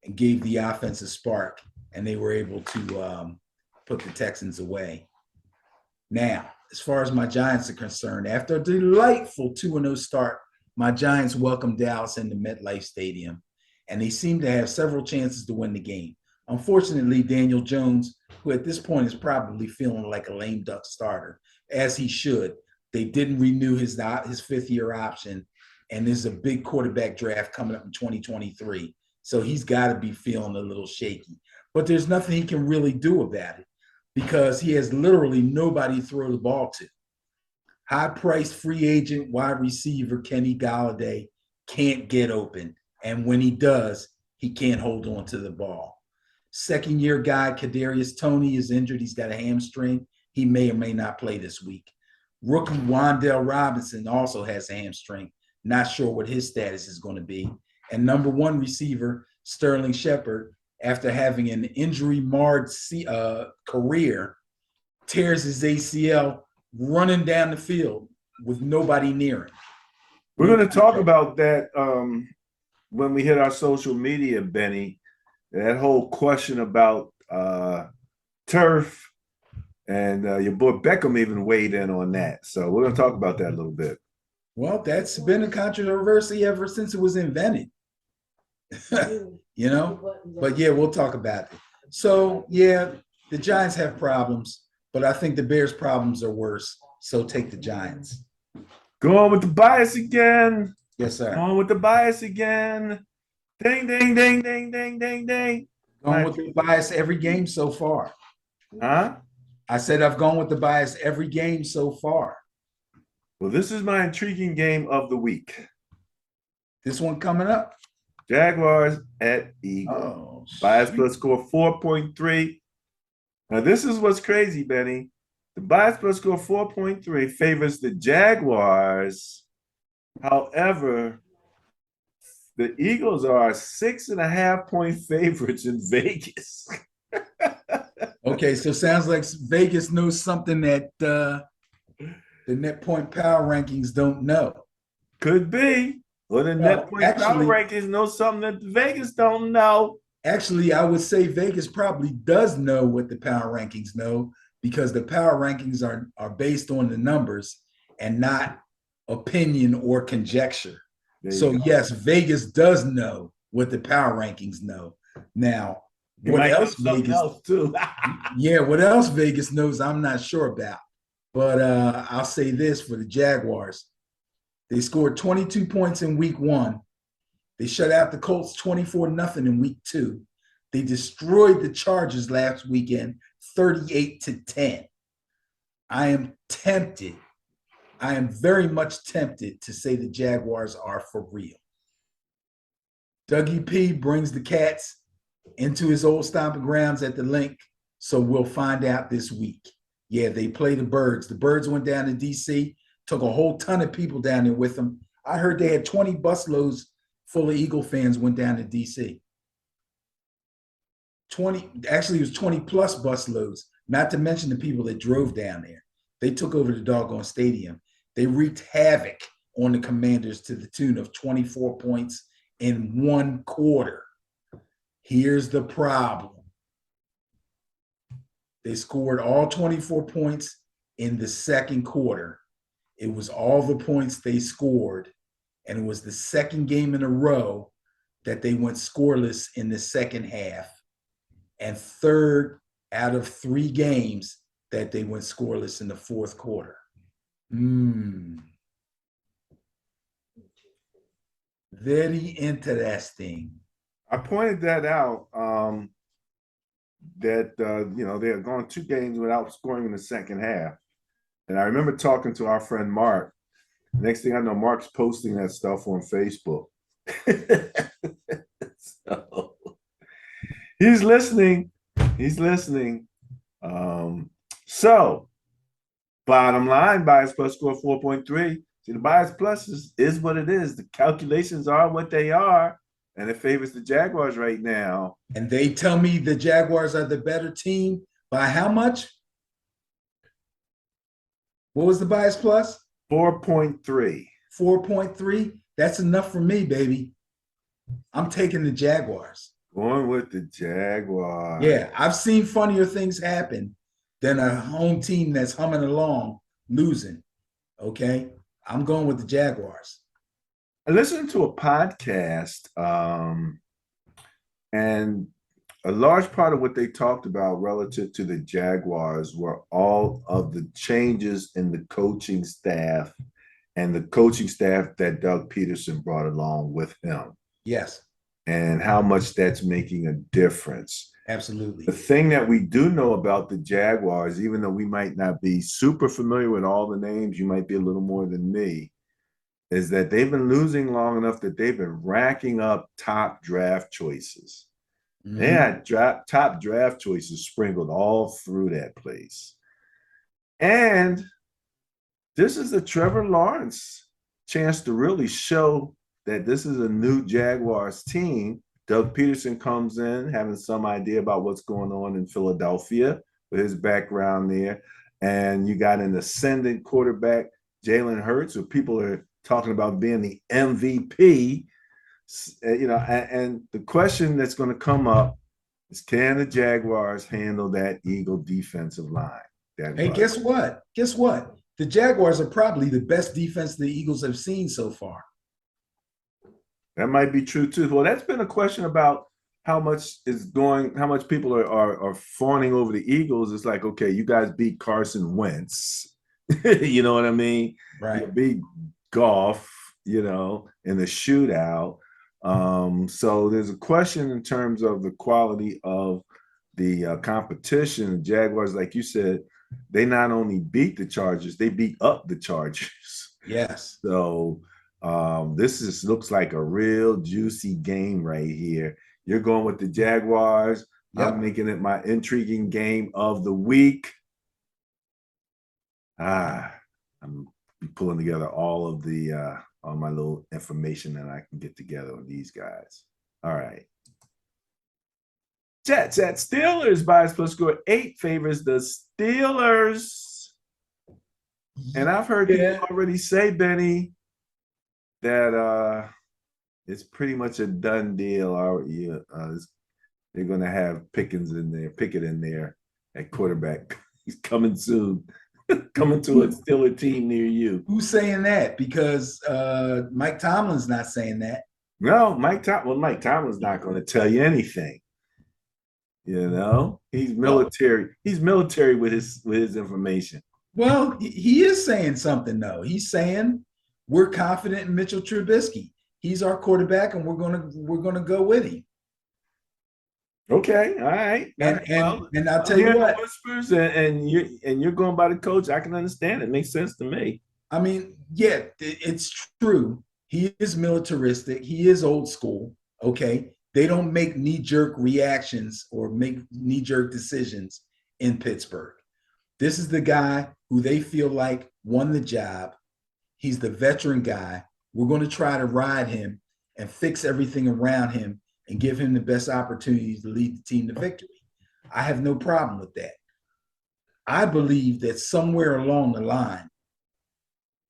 and gave the offense a spark, and they were able to put the Texans away. Now, as far as my Giants are concerned, after a delightful 2-0 start, my Giants welcomed Dallas into MetLife Stadium, and they seem to have several chances to win the game. Unfortunately, Daniel Jones, who at this point is probably feeling like a lame duck starter, as he should, they didn't renew his 5th-year option, and there's a big quarterback draft coming up in 2023. So he's got to be feeling a little shaky. But there's nothing he can really do about it because he has literally nobody to throw the ball to. High-priced free agent wide receiver Kenny Golladay can't get open. And when he does, he can't hold on to the ball. Second-year guy, Kadarius Toney, is injured. He's got a hamstring. He may or may not play this week. Rookie Wan'Dale Robinson also has a hamstring. Not sure what his status is going to be. And number 1 receiver, Sterling Shepard, after having an injury-marred career, tears his ACL running down the field with nobody near him. We're going to talk about that when we hit our social media, Benny. That whole question about turf, and your boy Beckham even weighed in on that. So we're going to talk about that a little bit. Well, that's been a controversy ever since it was invented. You know, but yeah, we'll talk about it. So yeah, the Giants have problems, but I think the Bears' problems are worse. So take the Giants. Going with the bias again. Yes, sir. Going with the bias again. Ding, ding, ding, ding, ding, ding, ding. Going with the bias every game so far. Huh? I said I've gone with the bias every game so far. Well, this is my intriguing game of the week. This one coming up. Jaguars at Eagles. Bias plus score 4.3. Now, this is what's crazy, Benny. The bias plus score 4.3 favors the Jaguars. However, the Eagles are 6.5-point favorites in Vegas. Okay, so sounds like Vegas knows something that the net point power rankings don't know. Could be. Or the net point power rankings know something that Vegas don't know. Actually, I would say Vegas probably does know what the power rankings know, because the power rankings are based on the numbers and not opinion or conjecture. So yes, Vegas does know what the power rankings know. Now, what else Vegas too? Yeah, what else Vegas knows, I'm not sure about. But I'll say this for the Jaguars. They scored 22 points in week 1. They shut out the Colts 24-0 in week 2. They destroyed the Chargers last weekend 38-10. I am tempted. I am very much tempted to say the Jaguars are for real. Dougie P brings the Cats into his old stomping grounds at the Link, so we'll find out this week. Yeah, they play the Birds. The Birds went down to D.C., took a whole ton of people down there with them. I heard they had 20 busloads full of Eagle fans went down to D.C. 20, actually it was 20 plus busloads, not to mention the people that drove down there. They took over the doggone stadium. They wreaked havoc on the Commanders to the tune of 24 points in 1 quarter. Here's the problem. They scored all 24 points in the second quarter. It was all the points they scored, and it was the second game in a row that they went scoreless in the second half, and 3rd out of 3 games that they went scoreless in the fourth quarter. Very interesting. I pointed that out, that they had gone 2 games without scoring in the second half. And I remember talking to our friend Mark. Next thing I know, Mark's posting that stuff on Facebook. So he's listening. He's listening. So bottom line, bias plus score 4.3. See, the bias plus is what it is. The calculations are what they are, and it favors the Jaguars right now. And they tell me the Jaguars are the better team by how much? What was the bias plus? 4.3. 4.3? That's enough for me, baby. I'm taking the Jaguars. Going with the Jaguars. Yeah, I've seen funnier things happen than a home team that's humming along losing. Okay? I'm going with the Jaguars. I listened to a podcast, and a large part of what they talked about relative to the Jaguars were all of the changes in the coaching staff and the coaching staff that Doug Peterson brought along with him. Yes. And how much that's making a difference. Absolutely. The thing that we do know about the Jaguars, even though we might not be super familiar with all the names, you might be a little more than me, is that they've been losing long enough that they've been racking up top draft choices. Mm-hmm. They had top draft choices sprinkled all through that place. And this is a Trevor Lawrence chance to really show that this is a new Jaguars team. Doug Peterson comes in having some idea about what's going on in Philadelphia with his background there. And you got an ascendant quarterback, Jalen Hurts, who people are talking about being the MVP. And the question that's going to come up is, can the Jaguars handle that Eagle defensive line? Hey, guess what? Guess what? The Jaguars are probably the best defense the Eagles have seen so far. That might be true too. Well, that's been a question about how much people are fawning over the Eagles. It's like, okay, you guys beat Carson Wentz. You know what I mean? Right. You beat Goff, in the shootout. So there's a question in terms of the quality of the competition. The Jaguars, like you said, they not only beat the Chargers, they beat up the Chargers. Yes. So this looks like a real juicy game right here. You're going with the Jaguars. Yep. I'm making it my intriguing game of the week. I'm pulling together all of the all my little information that I can get together with these guys. All right. Jets at Steelers. Bias plus score 8 favors the Steelers. And I've heard people already say, Benny, that it's pretty much a done deal. They're going to have Pickett in there at quarterback. He's coming soon. Coming to a Steeler team near you. Who's saying that? Because Mike Tomlin's not saying that. No, Mike Tomlin's not going to tell you anything. He's military. He's military with his information. Well, he is saying something though. He's saying we're confident in Mitchell Trubisky. He's our quarterback, and we're gonna go with him. Okay, all right. And I'll tell you what, whispers and you're going by the coach. I can understand it. Makes sense to me. I mean, yeah, it's true. He is militaristic. He is old school. Okay, they don't make knee-jerk reactions or make knee-jerk decisions in Pittsburgh. This is the guy who they feel like won the job. He's the veteran guy. We're going to try to ride him and fix everything around him and give him the best opportunities to lead the team to victory. I have no problem with that. I believe that somewhere along the line,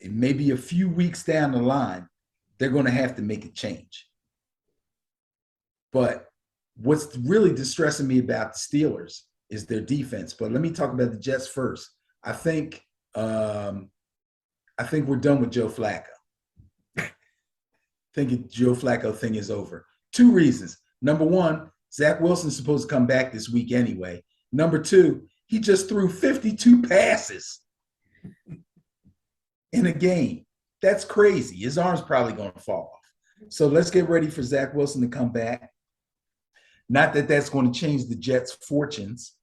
maybe a few weeks down the line, they're going to have to make a change. But what's really distressing me about the Steelers is their defense. But let me talk about the Jets first. I think we're done with Joe Flacco. I think the Joe Flacco thing is over. 2 reasons. Number one, Zach Wilson's supposed to come back this week anyway. Number 2, he just threw 52 passes in a game. That's crazy. His arm's probably going to fall off. So let's get ready for Zach Wilson to come back. Not that that's going to change the Jets' fortunes.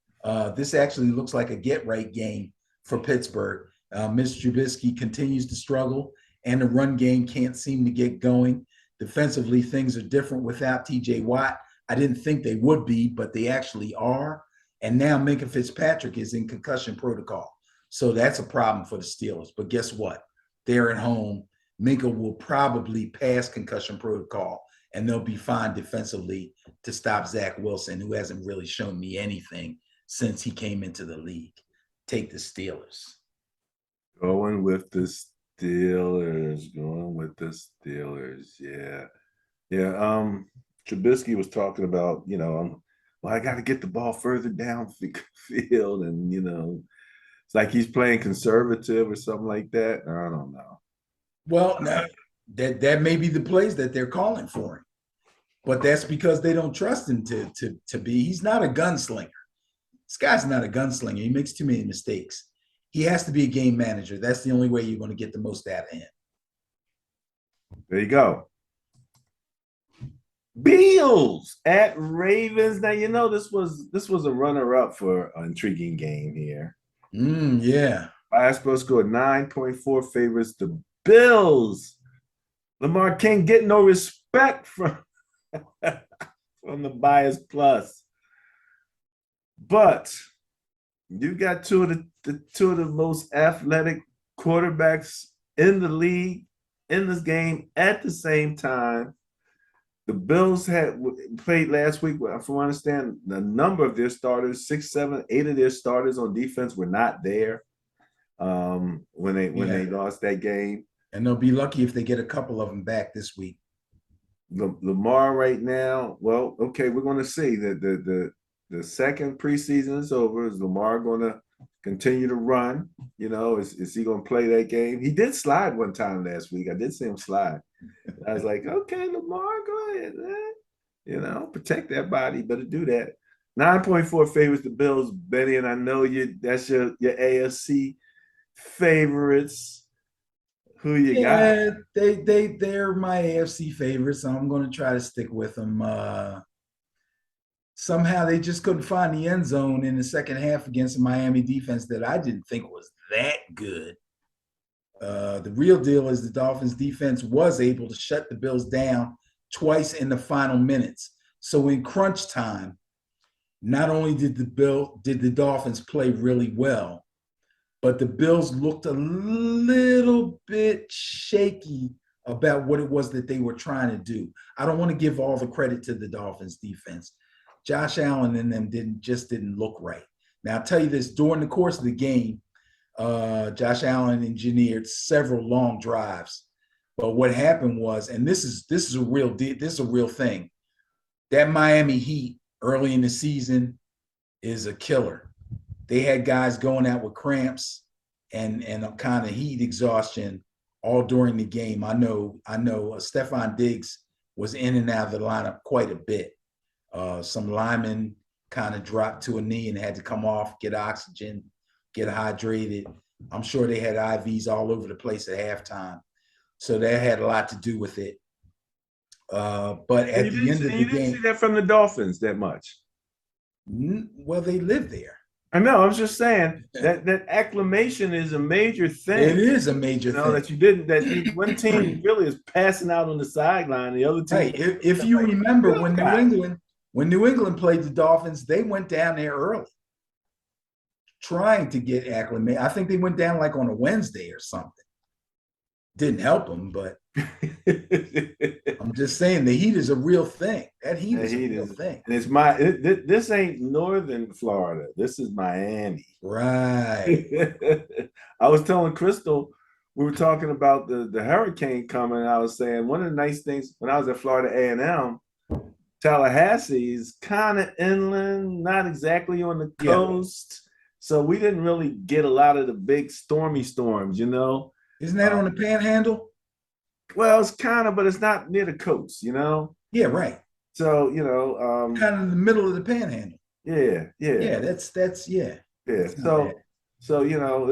This actually looks like a get-right game for Pittsburgh. Mr. Trubisky continues to struggle, and the run game can't seem to get going. Defensively, things are different without TJ Watt. I didn't think they would be, but they actually are. And now Minkah Fitzpatrick is in concussion protocol. So that's a problem for the Steelers. But guess what? They're at home. Minkah will probably pass concussion protocol, and they'll be fine defensively to stop Zach Wilson, who hasn't really shown me anything since he came into the league. Take the Steelers. Going with the Steelers. Yeah. Trubisky was talking about, I got to get the ball further down the field. And, it's like he's playing conservative or something like that. I don't know. Well, no, that may be the plays that they're calling for him. But that's because they don't trust him to be. He's not a gunslinger. This guy's not a gunslinger. He makes too many mistakes. He has to be a game manager. That's the only way you're going to get the most out of him. There you go. Bills at Ravens. Now, this was a runner-up for an intriguing game here. Yeah. Bias Pro scored 9.4 favors the Bills. Lamar can't get no respect from the Bias Plus. But you got two of the most athletic quarterbacks in the league in this game at the same time. the Bills had played last week. From what I understand, the number of their starters, 6, 7, 8 of their starters on defense were not there when they lost that game. And they'll be lucky if they get a couple of them back this week. Lamar right now, well, okay, we're going to see that the second preseason is over. Is Lamar going to continue to run? You know, is he going to play that game? He did slide one time last week. I did see him slide. I was like, okay, Lamar, go ahead, man. You know, protect that body. Better do that. 9.4 favorites the Bills, Benny, and I know that's your AFC favorites. Who you got? They're my AFC favorites. So I'm going to try to stick with them. Somehow they just couldn't find the end zone in the second half against the Miami defense that I didn't think was that good. The real deal is the Dolphins defense was able to shut the Bills down twice in the final minutes. So in crunch time, not only did the Dolphins play really well, but the Bills looked a little bit shaky about what it was that they were trying to do. I don't want to give all the credit to the Dolphins defense. Josh Allen and them didn't look right. Now, I'll tell you this, during the course of the game, Josh Allen engineered several long drives. But what happened was, and this is a real thing, that Miami Heat early in the season is a killer. They had guys going out with cramps and a kind of heat exhaustion all during the game. I know Stephon Diggs was in and out of the lineup quite a bit. Some linemen kind of dropped to a knee and had to come off, get oxygen, get hydrated. I'm sure they had IVs all over the place at halftime. So that had a lot to do with it. But at the end of the game, you didn't see that from the Dolphins that much. Well, they live there. I know. I was just saying that acclimation is a major thing. It is a major thing. That one team really is passing out on the sideline. The other team. Hey, if you remember when New England played the Dolphins, they went down there early, trying to get acclimated. I think they went down like on a Wednesday or something. Didn't help them, but I'm just saying the heat is a real thing. That heat is a real thing. And this ain't northern Florida. This is Miami. Right. I was telling Crystal, we were talking about the hurricane coming. I was saying one of the nice things when I was at Florida A&M, Tallahassee is kind of inland, not exactly on the coast. So we didn't really get a lot of the big stormy storms, you know. Isn't that on the panhandle? Well, it's kind of, but it's not near the coast, you know? Yeah, right. So, you know. Kind of in the middle of the panhandle. Yeah. Yeah, that's. Yeah. So, you know,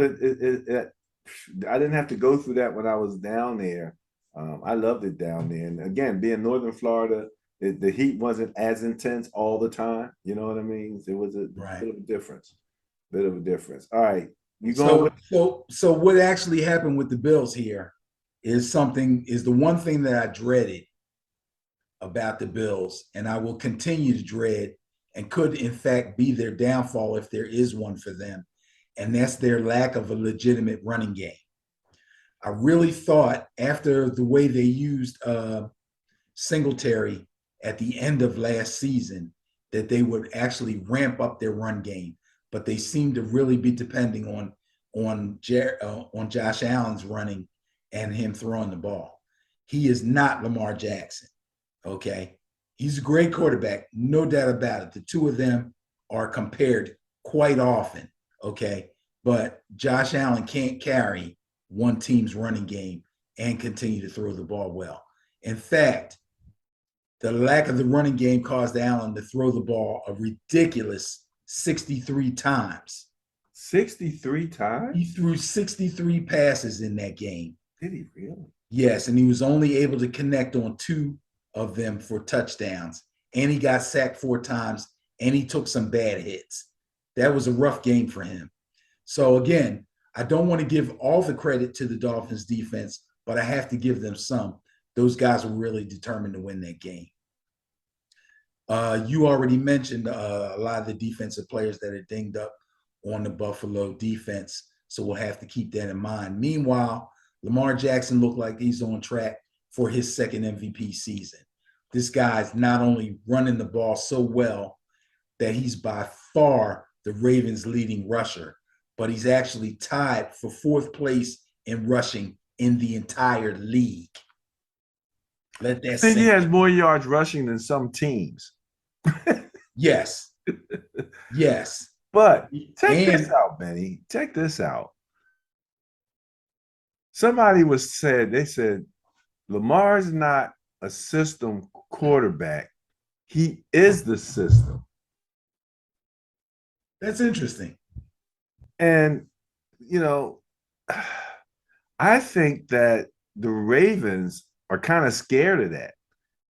I didn't have to go through that when I was down there. I loved it down there. And again, being northern Florida, the heat wasn't as intense all the time. You know what I mean? It was a bit of a difference. All right. So what actually happened with the Bills here is the one thing that I dreaded about the Bills, and I will continue to dread, and could in fact be their downfall if there is one for them, and that's their lack of a legitimate running game. I really thought after the way they used Singletary at the end of last season that they would actually ramp up their run game, but they seem to really be depending on Josh Allen's running and him throwing the ball. He is not Lamar Jackson, okay? He's a great quarterback, no doubt about it. The two of them are compared quite often, okay? But Josh Allen can't carry one team's running game and continue to throw the ball well. In fact, the lack of the running game caused Allen to throw the ball a ridiculous 63 times. 63 times? He threw 63 passes in that game. Did he really? Yes, and he was only able to connect on 2 of them for touchdowns. And he got sacked 4 times, and he took some bad hits. That was a rough game for him. So again, I don't want to give all the credit to the Dolphins defense, but I have to give them some. Those guys were really determined to win that game. You already mentioned a lot of the defensive players that are dinged up on the Buffalo defense, so we'll have to keep that in mind. Meanwhile, Lamar Jackson looked like he's on track for his second MVP season. this guy's not only running the ball so well that he's by far the Ravens' leading rusher, but he's actually tied for fourth place in rushing in the entire league. Let that I think he sink has in. more yards rushing than some teams. Yes. Yes. But check this And out, Benny. Check this out. Somebody they said Lamar's not a system quarterback. He is the system. that's interesting. And, I think that the Ravens are kind of scared of that.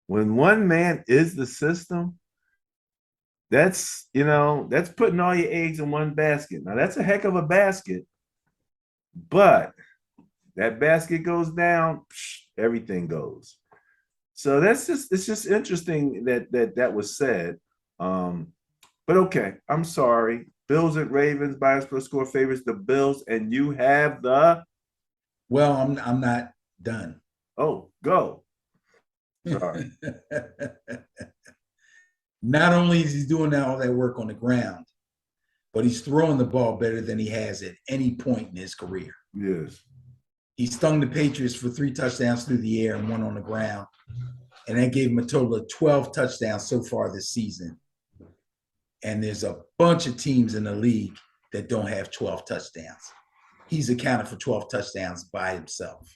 When one man is the system, that's putting all your eggs in one basket. Now, that's a heck of a basket, but that basket goes down, everything goes. So it's just interesting that was said. But okay, I'm sorry. Bills and Ravens, bias per score favors the Bills, and you have the. Well, I'm not done. Oh, go. Sorry. Not only is he doing all that work on the ground, but he's throwing the ball better than he has at any point in his career. Yes. He stung the Patriots for 3 touchdowns through the air and 1 on the ground. And that gave him a total of 12 touchdowns so far this season. And there's a bunch of teams in the league that don't have 12 touchdowns. He's accounted for 12 touchdowns by himself.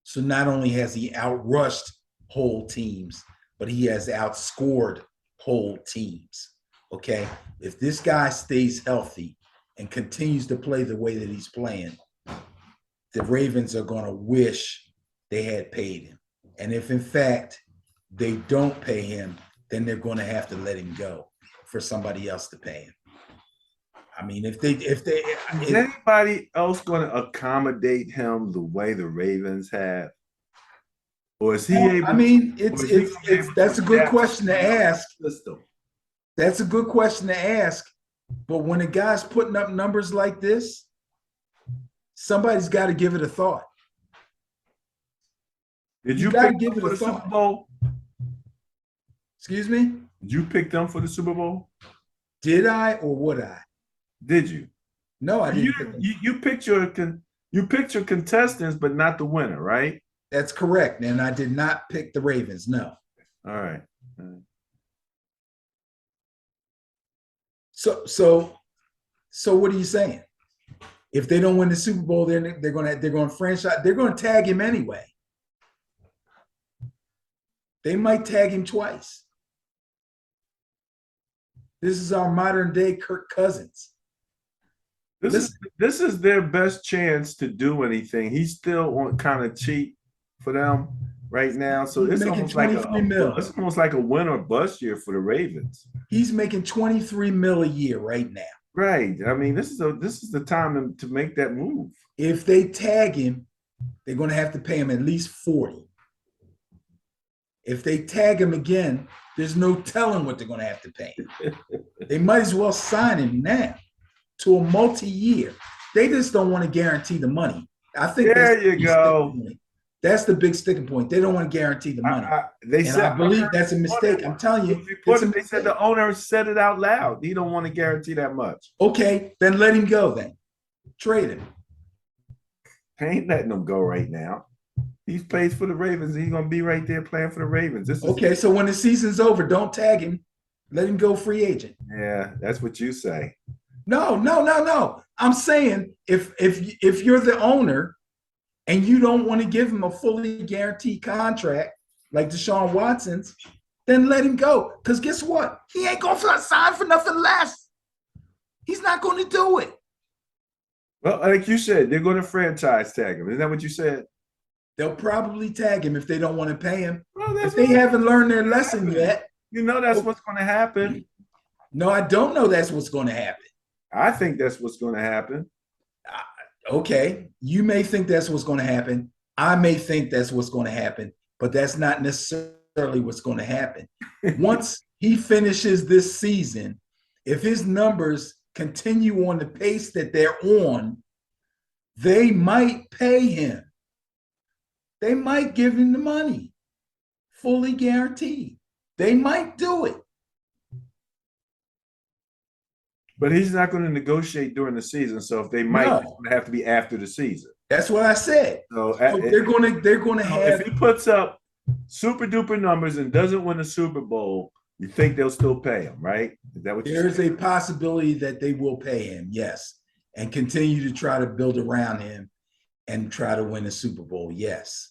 So not only has he outrushed whole teams, but he has outscored whole teams. Okay. If this guy stays healthy and continues to play the way that he's playing, the Ravens are going to wish they had paid him. And if in fact they don't pay him, then they're going to have to let him go for somebody else to pay him. I mean, is anybody else going to accommodate him the way the Ravens have? Or is he able? I mean, that's a good question to ask. That's a good question to ask. But when a guy's putting up numbers like this, somebody's got to give it a thought. Did you pick give them for the Super Bowl? Excuse me? Did you pick them for the Super Bowl? Did I or would I? Did you? No, I didn't. You picked your contestants, but not the winner, right? That's correct. And I did not pick the Ravens. No. All right. So what are you saying? If they don't win the Super Bowl, they're going to franchise. They're going to tag him anyway. They might tag him twice. This is our modern day Kirk Cousins. This is their best chance to do anything. He's still kind of cheap for them right now. So it's almost like a win or bust year for the Ravens. He's making $23 million a year right now. Right. I mean, this is the time to make that move. If they tag him, they're going to have to pay him at least 40. If they tag him again, there's no telling what they're going to have to pay him. They might as well sign him now to a multi-year. They just don't want to guarantee the money. I think there you go. That's the big sticking point. They don't want to guarantee the money. I believe that's a mistake. I'm telling you. They said the owner said it out loud. He don't want to guarantee that much. Okay, then let him go then. Trade him. I ain't letting him go right now. He plays for the Ravens. He's going to be right there playing for the Ravens. Okay, so when the season's over, don't tag him. Let him go free agent. Yeah, that's what you say. No. I'm saying if you're the owner and you don't want to give him a fully guaranteed contract like Deshaun Watson's, then let him go. Because guess what? He ain't going to sign for nothing less. He's not going to do it. Well, like you said, they're going to franchise tag him. Isn't that what you said? They'll probably tag him if they don't want to pay him. Well, if they haven't learned their lesson yet. You know that's what's going to happen. No, I don't know that's what's going to happen. I think that's what's going to happen. Okay, you may think that's what's going to happen. I may think that's what's going to happen, but that's not necessarily what's going to happen. Once he finishes this season, if his numbers continue on the pace that they're on, they might pay him. They might give him the money. fully guaranteed. They might do it. But he's not going to negotiate during the season. So if they might, No. it's going to have to be after the season. That's what I said. So they're going to have. If he puts up super duper numbers and doesn't win a Super Bowl, you think they'll still pay him, right? Is that what There's a possibility that they will pay him, yes, and continue to try to build around him and try to win a Super Bowl, yes.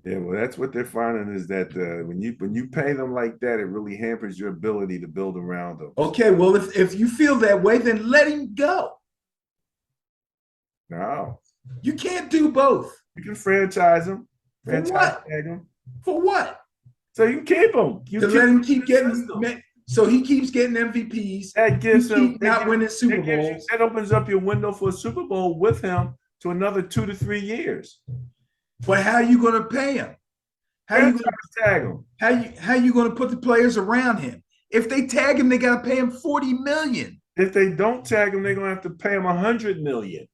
Yeah, well, that's what they're finding is that when you pay them like that, it really hampers your ability to build around them. Okay, well, if you feel that way, then let him go. No, you can't do both. You can franchise him. For what? Him. For what? So you can keep him. Let him keep getting. So he keeps getting MVPs. That gives him not winning Super Bowls. That opens up your window for a Super Bowl with him to another 2 to 3 years. But how are you going to pay him? How are you going to tag him? How you going to put the players around him? If they tag him, they got to pay him $40 million. If they don't tag him, they're going to have to pay him $100 million.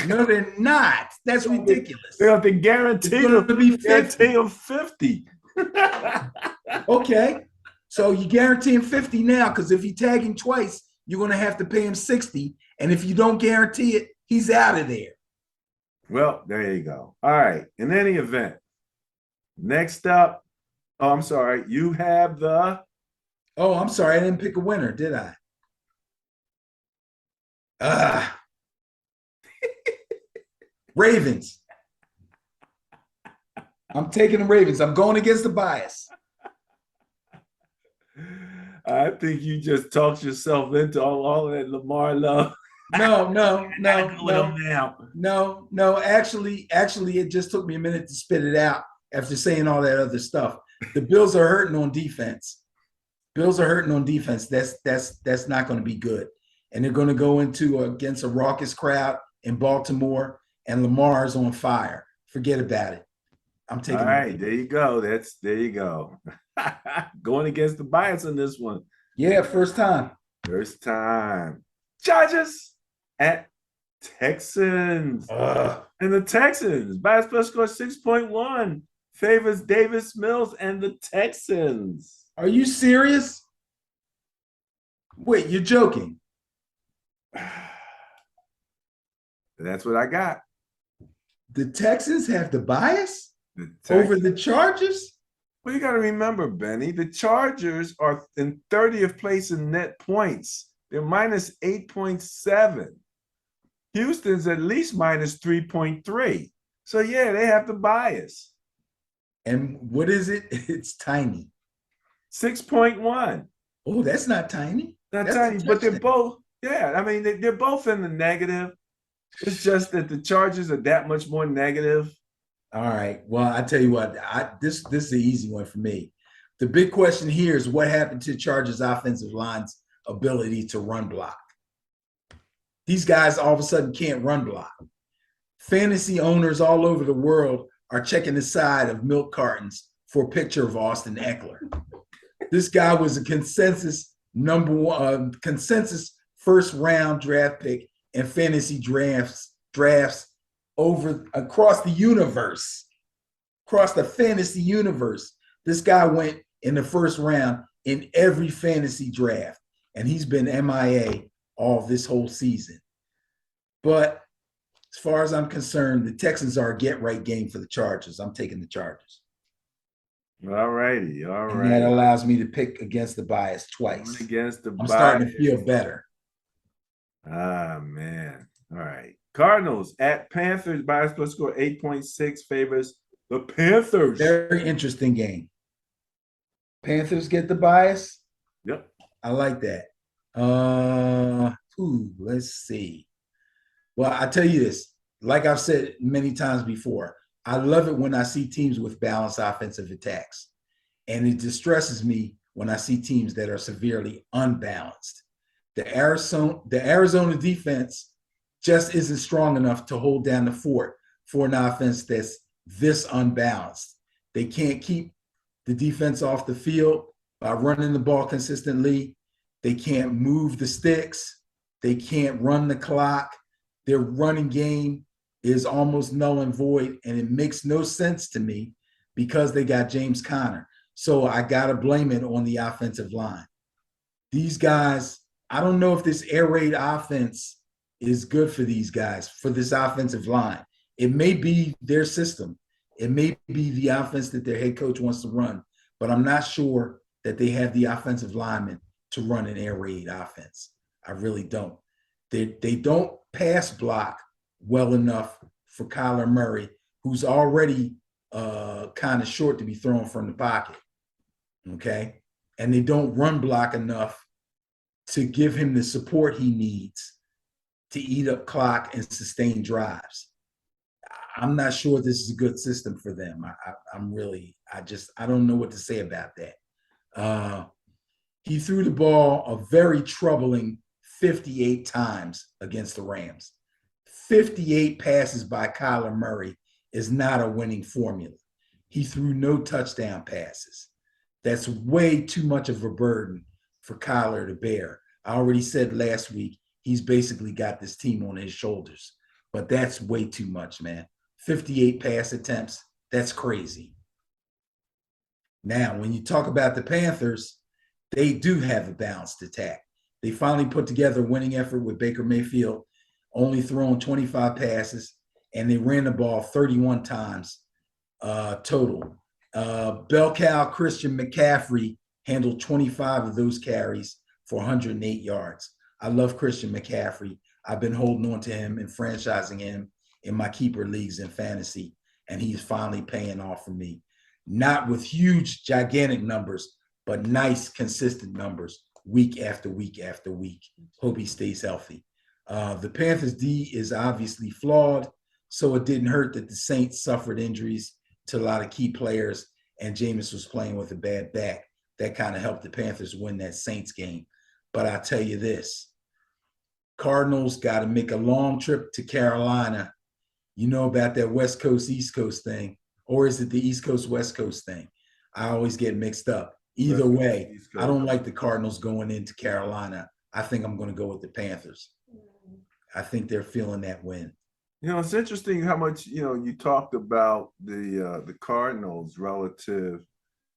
No, they're not. That's ridiculous. They have to guarantee him 50. Okay. So you guarantee him 50 now, because if you tag him twice, you're going to have to pay him 60. And if you don't guarantee it, he's out of there. Well, there you go. All right. In any event, next up, I'm sorry, you have the. Oh, I'm sorry. I didn't pick a winner, did I? Ravens. I'm taking the Ravens. I'm going against the bias. I think you just talked yourself into all of that Lamar love. No. Actually, it just took me a minute to spit it out after saying all that other stuff. The Bills are hurting on defense. That's not going to be good. And they're going to go into against a raucous crowd in Baltimore, and Lamar's on fire. Forget about it. I'm taking. All right, there you go. There you go. Going against the bias in this one. Yeah, first time. Chargers at Texans. And the Texans, bias plus score 6.1, favors Davis Mills and the Texans. Are you serious? Wait, you're joking. That's what I got. The Texans have the bias over the Chargers? Well, you got to remember, Benny, the Chargers are in 30th place in net points. They're minus 8.7. Houston's at least minus 3.3. So, yeah, they have the bias. And what is it? It's tiny. 6.1. Oh, that's not tiny. Not tiny, but they're both, I mean, they're both in the negative. It's just that the Chargers are that much more negative. All right. Well, I tell you what, this is the easy one for me. The big question here is what happened to Chargers offensive line's ability to run block. These guys all of a sudden can't run block. Fantasy owners all over the world are checking the side of milk cartons for a picture of Austin Eckler. This guy was a consensus first round draft pick in fantasy drafts across the universe, across the fantasy universe. This guy went in the first round in every fantasy draft, and he's been MIA all this whole season. But as far as I'm concerned, the Texans are a get-right game for the Chargers. I'm taking the Chargers. All righty. And that allows me to pick against the bias twice. I'm starting to feel better. Ah, man. All right. Cardinals at Panthers, bias plus score 8.6 favors the Panthers. Very interesting game. Panthers get the bias. Yep. I like that. Let's see. Well, I tell you this, like I've said many times before, I love it when I see teams with balanced offensive attacks. And it distresses me when I see teams that are severely unbalanced. The Arizona defense just isn't strong enough to hold down the fort for an offense that's this unbalanced. They can't keep the defense off the field by running the ball consistently. They can't move the sticks. They can't run the clock. Their running game is almost null and void, and it makes no sense to me because they got James Conner. So I got to blame it on the offensive line. These guys, I don't know if this air raid offense is good for these guys, for this offensive line. It may be their system. It may be the offense that their head coach wants to run, but I'm not sure that they have the offensive linemen to run an air raid offense. I really don't. They don't pass block well enough for Kyler Murray, who's already kind of short to be thrown from the pocket. Okay. And they don't run block enough to give him the support he needs to eat up clock and sustain drives. I'm not sure this is a good system for them. I don't know what to say about that. He threw the ball a very troubling 58 times against the Rams. 58 passes by Kyler Murray is not a winning formula. He threw no touchdown passes. That's way too much of a burden for Kyler to bear. I already said last week, he's basically got this team on his shoulders, but that's way too much, man. 58 pass attempts, that's crazy. Now, when you talk about the Panthers, they do have a balanced attack. They finally put together a winning effort with Baker Mayfield, only throwing 25 passes, and they ran the ball 31 times total. Bell cow Christian McCaffrey handled 25 of those carries for 108 yards. I love Christian McCaffrey. I've been holding on to him and franchising him in my keeper leagues in fantasy, and he's finally paying off for me. Not with huge, gigantic numbers, but nice, consistent numbers week after week after week. Hope he stays healthy. The Panthers D is obviously flawed, so it didn't hurt that the Saints suffered injuries to a lot of key players, and Jameis was playing with a bad back. That kind of helped the Panthers win that Saints game. But I tell you this, Cardinals got to make a long trip to Carolina. You know about that West Coast, East Coast thing, or is it the East Coast, West Coast thing? I always get mixed up. Either way, I don't like the Cardinals going into Carolina. I think I'm going to go with the Panthers. I think they're feeling that win. You know, it's interesting how much, you talked about the Cardinals relative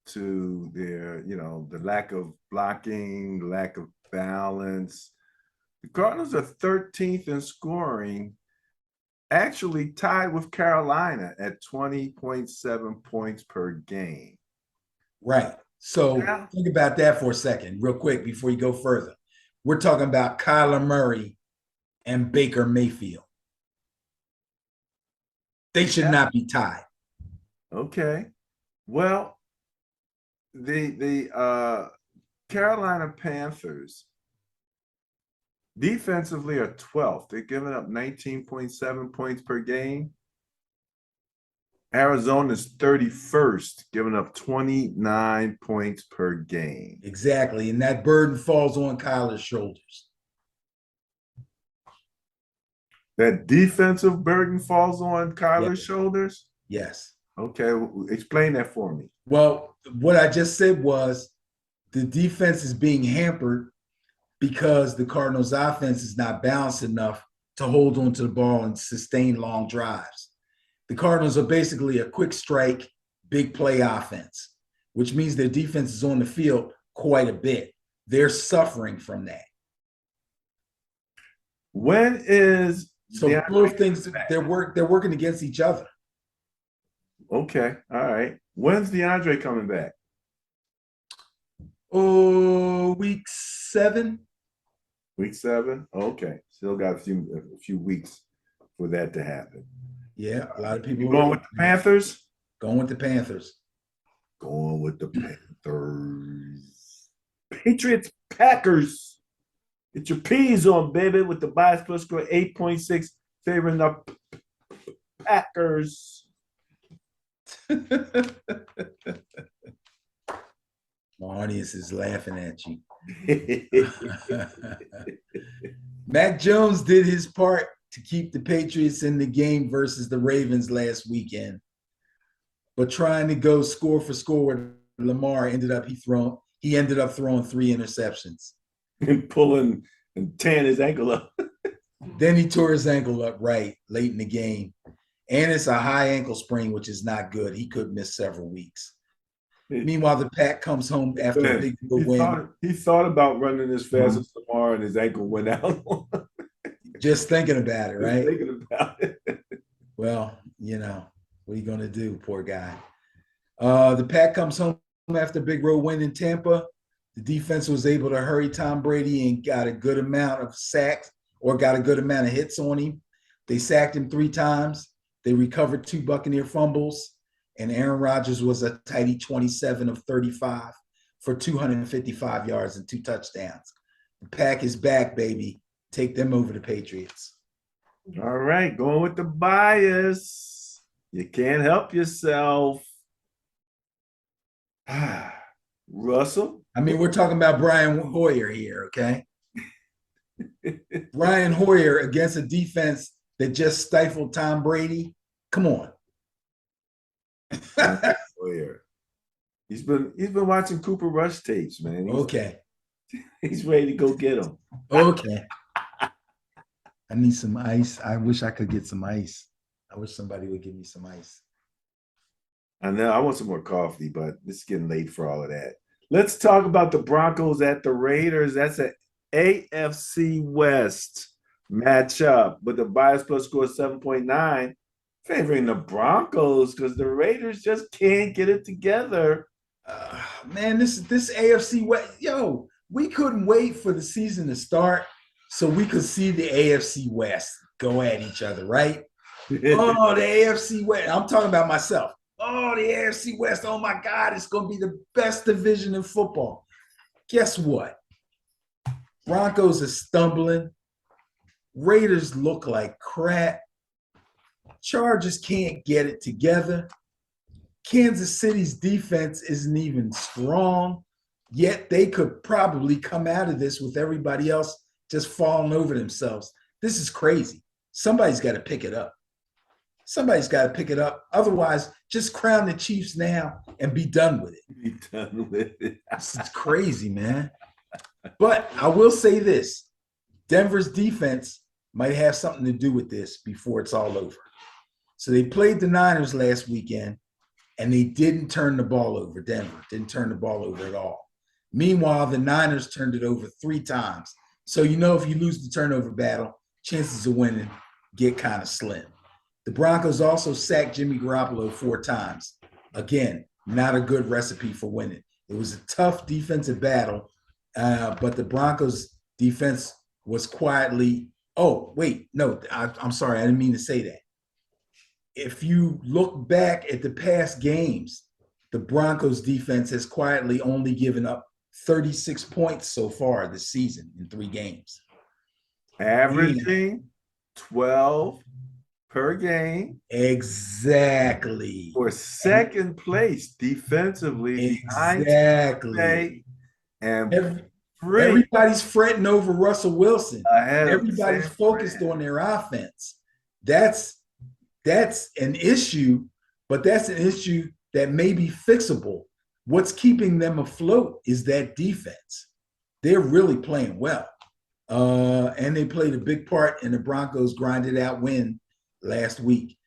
to their, the lack of blocking, the lack of balance. The Cardinals are 13th in scoring, actually tied with Carolina at 20.7 points per game. Right. So think about that for a second, real quick, before you go further. We're talking about Kyler Murray and Baker Mayfield. They should not be tied. Okay. Well, the Carolina Panthers defensively are 12th. They're giving up 19.7 points per game. Arizona's 31st, giving up 29 points per game. Exactly. And that burden falls on Kyler's shoulders. That defensive burden falls on Kyler's shoulders? Yes. Okay. Explain that for me. Well, what I just said was the defense is being hampered because the Cardinals' offense is not balanced enough to hold on to the ball and sustain long drives. The Cardinals are basically a quick strike, big play offense, which means their defense is on the field quite a bit. They're suffering from that. When is so both things they're working against each other. Okay, all right. When's DeAndre coming back? Oh, week 7. Week 7. Okay, still got a few weeks for that to happen. Yeah, a lot of people you going with the Panthers. Going with the Panthers. Going with the Panthers. Patriots, Packers. Get your P's on, baby, with the bias plus score 8.6, favoring the Packers. My audience is laughing at you. Mac Jones did his part to keep the Patriots in the game versus the Ravens last weekend. But trying to go score for score with Lamar he ended up throwing 3 interceptions. And pulling and tearing his ankle up. Then he tore his ankle up late in the game. And it's a high ankle sprain, which is not good. He could miss several weeks. Meanwhile, the Pack comes home after a big win. He thought about running as fast as Lamar, and his ankle went out. Just thinking about it, right? Just thinking about it. Well, what are you going to do, poor guy? The Pack comes home after a big road win in Tampa. The defense was able to hurry Tom Brady and got a good amount of sacks or got a good amount of hits on him. They sacked him 3 times. They recovered 2 Buccaneer fumbles. And Aaron Rodgers was a tidy 27 of 35 for 255 yards and 2 touchdowns. The Pack is back, baby. Take them over the Patriots. All right, going with the bias. You can't help yourself. Russell? I mean, we're talking about Brian Hoyer here, okay? Brian Hoyer against a defense that just stifled Tom Brady. Come on. Hoyer. He's been watching Cooper Rush tapes, man. He's ready to go get him. Okay. I need some ice. I wish I could get some ice. I wish somebody would give me some ice. I know I want some more coffee, but it's getting late for all of that. Let's talk about the Broncos at the Raiders. That's an AFC West matchup with the bias plus score 7.9, favoring the Broncos because the Raiders just can't get it together. Man, this AFC West, we couldn't wait for the season to start so we could see the AFC West go at each other, right? Oh, the AFC West. I'm talking about myself. Oh, the AFC West. Oh, my God, it's going to be the best division in football. Guess what? Broncos are stumbling. Raiders look like crap. Chargers can't get it together. Kansas City's defense isn't even strong, yet they could probably come out of this with everybody else just falling over themselves. This is crazy. Somebody's got to pick it up. Somebody's got to pick it up. Otherwise, just crown the Chiefs now and be done with it. Be done with it. This is crazy, man. But I will say this. Denver's defense might have something to do with this before it's all over. So they played the Niners last weekend, and they didn't turn the ball over. Denver didn't turn the ball over at all. Meanwhile, the Niners turned it over 3 times. So if you lose the turnover battle, chances of winning get kind of slim. The Broncos also sacked Jimmy Garoppolo 4 times. Again, not a good recipe for winning. It was a tough defensive battle, but the Broncos defense was quietly – I'm sorry. I didn't mean to say that. If you look back at the past games, the Broncos defense has quietly only given up 36 points so far this season in 3 games. Averaging 12 per game. Exactly. For second place defensively. Exactly. And everybody's fretting over Russell Wilson. Everybody's focused on their offense. That's an issue, but that's an issue that may be fixable. What's keeping them afloat is that defense. They're really playing well. And they played a big part in the Broncos' grinded out win last week.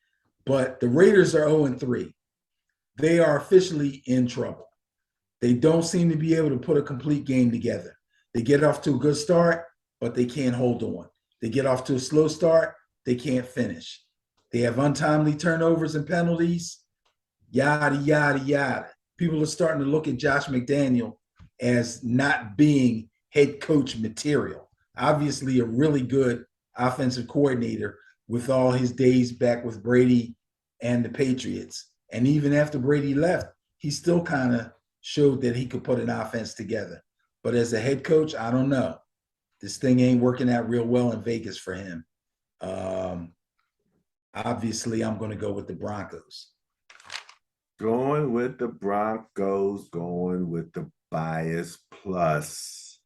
But the Raiders are 0-3. They are officially in trouble. They don't seem to be able to put a complete game together. They get off to a good start, but they can't hold on. They get off to a slow start, they can't finish. They have untimely turnovers and penalties, yada, yada, yada. People are starting to look at Josh McDaniel as not being head coach material. Obviously, a really good offensive coordinator with all his days back with Brady and the Patriots. And even after Brady left, he still kind of showed that he could put an offense together. But as a head coach, I don't know. This thing ain't working out real well in Vegas for him. Obviously, I'm going to go with the Broncos. Going with the Broncos, going with the bias plus.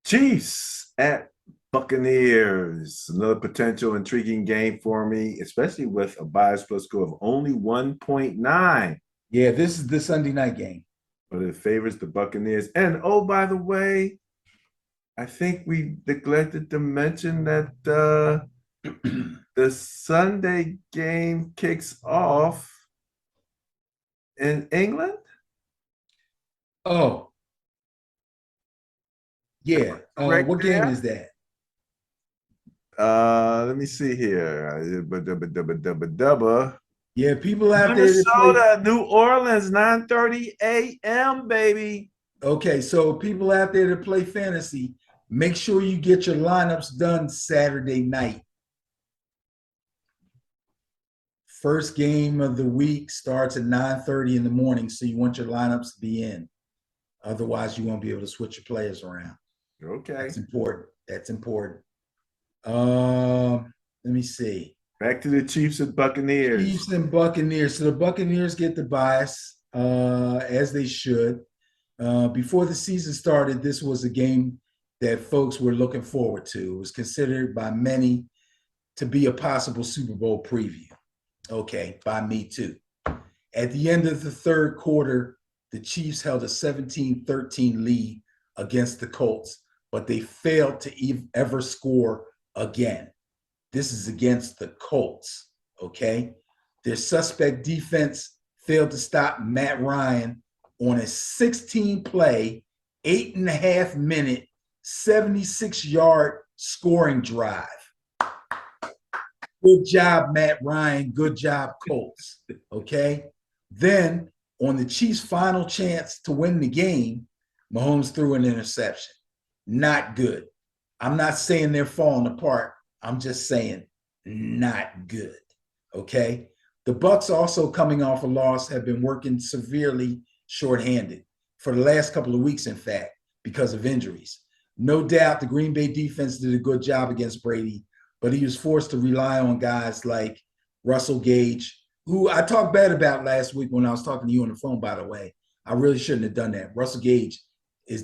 Chiefs at Buccaneers. Another potential intriguing game for me, especially with a bias plus score of only 1.9. Yeah, this is the Sunday night game. But it favors the Buccaneers. And, oh, by the way, I think we neglected to mention that The Sunday game kicks off in England. Oh, yeah. Correct What game there. is that? Let me see here. Dubba. Yeah, people out there that play. Minnesota, New Orleans, 9:30 a.m., baby. Okay, so people out there that play fantasy, make sure you get your lineups done Saturday night. First game of the week starts at 9:30 in the morning, so you want your lineups to be in. Otherwise, you won't be able to switch your players around. Okay. That's important. That's important. Let me see. Back to the Chiefs and Buccaneers. Chiefs and Buccaneers. So the Buccaneers get the bias, as they should. Before the season started, this was a game that folks were looking forward to. It was considered by many to be a possible Super Bowl preview. Okay, by me too. At the end of the third quarter, the Chiefs held a 17-13 lead against the Colts, but they failed to ever score again. This is against the Colts, okay? Their suspect defense failed to stop Matt Ryan on a 16-play, 8.5-minute, 76-yard scoring drive. Good job, Matt Ryan. Good job, Colts. Okay. Then on the Chiefs' final chance to win the game, Mahomes threw an interception. Not good. I'm not saying they're falling apart. I'm just saying not good. Okay. The Bucs, also coming off a loss, have been working severely shorthanded for the last couple of weeks, in fact, because of injuries. No doubt the Green Bay defense did a good job against Brady, but he was forced to rely on guys like Russell Gage, who I talked bad about last week when I was talking to you on the phone, by the way. I really shouldn't have done that. Russell Gage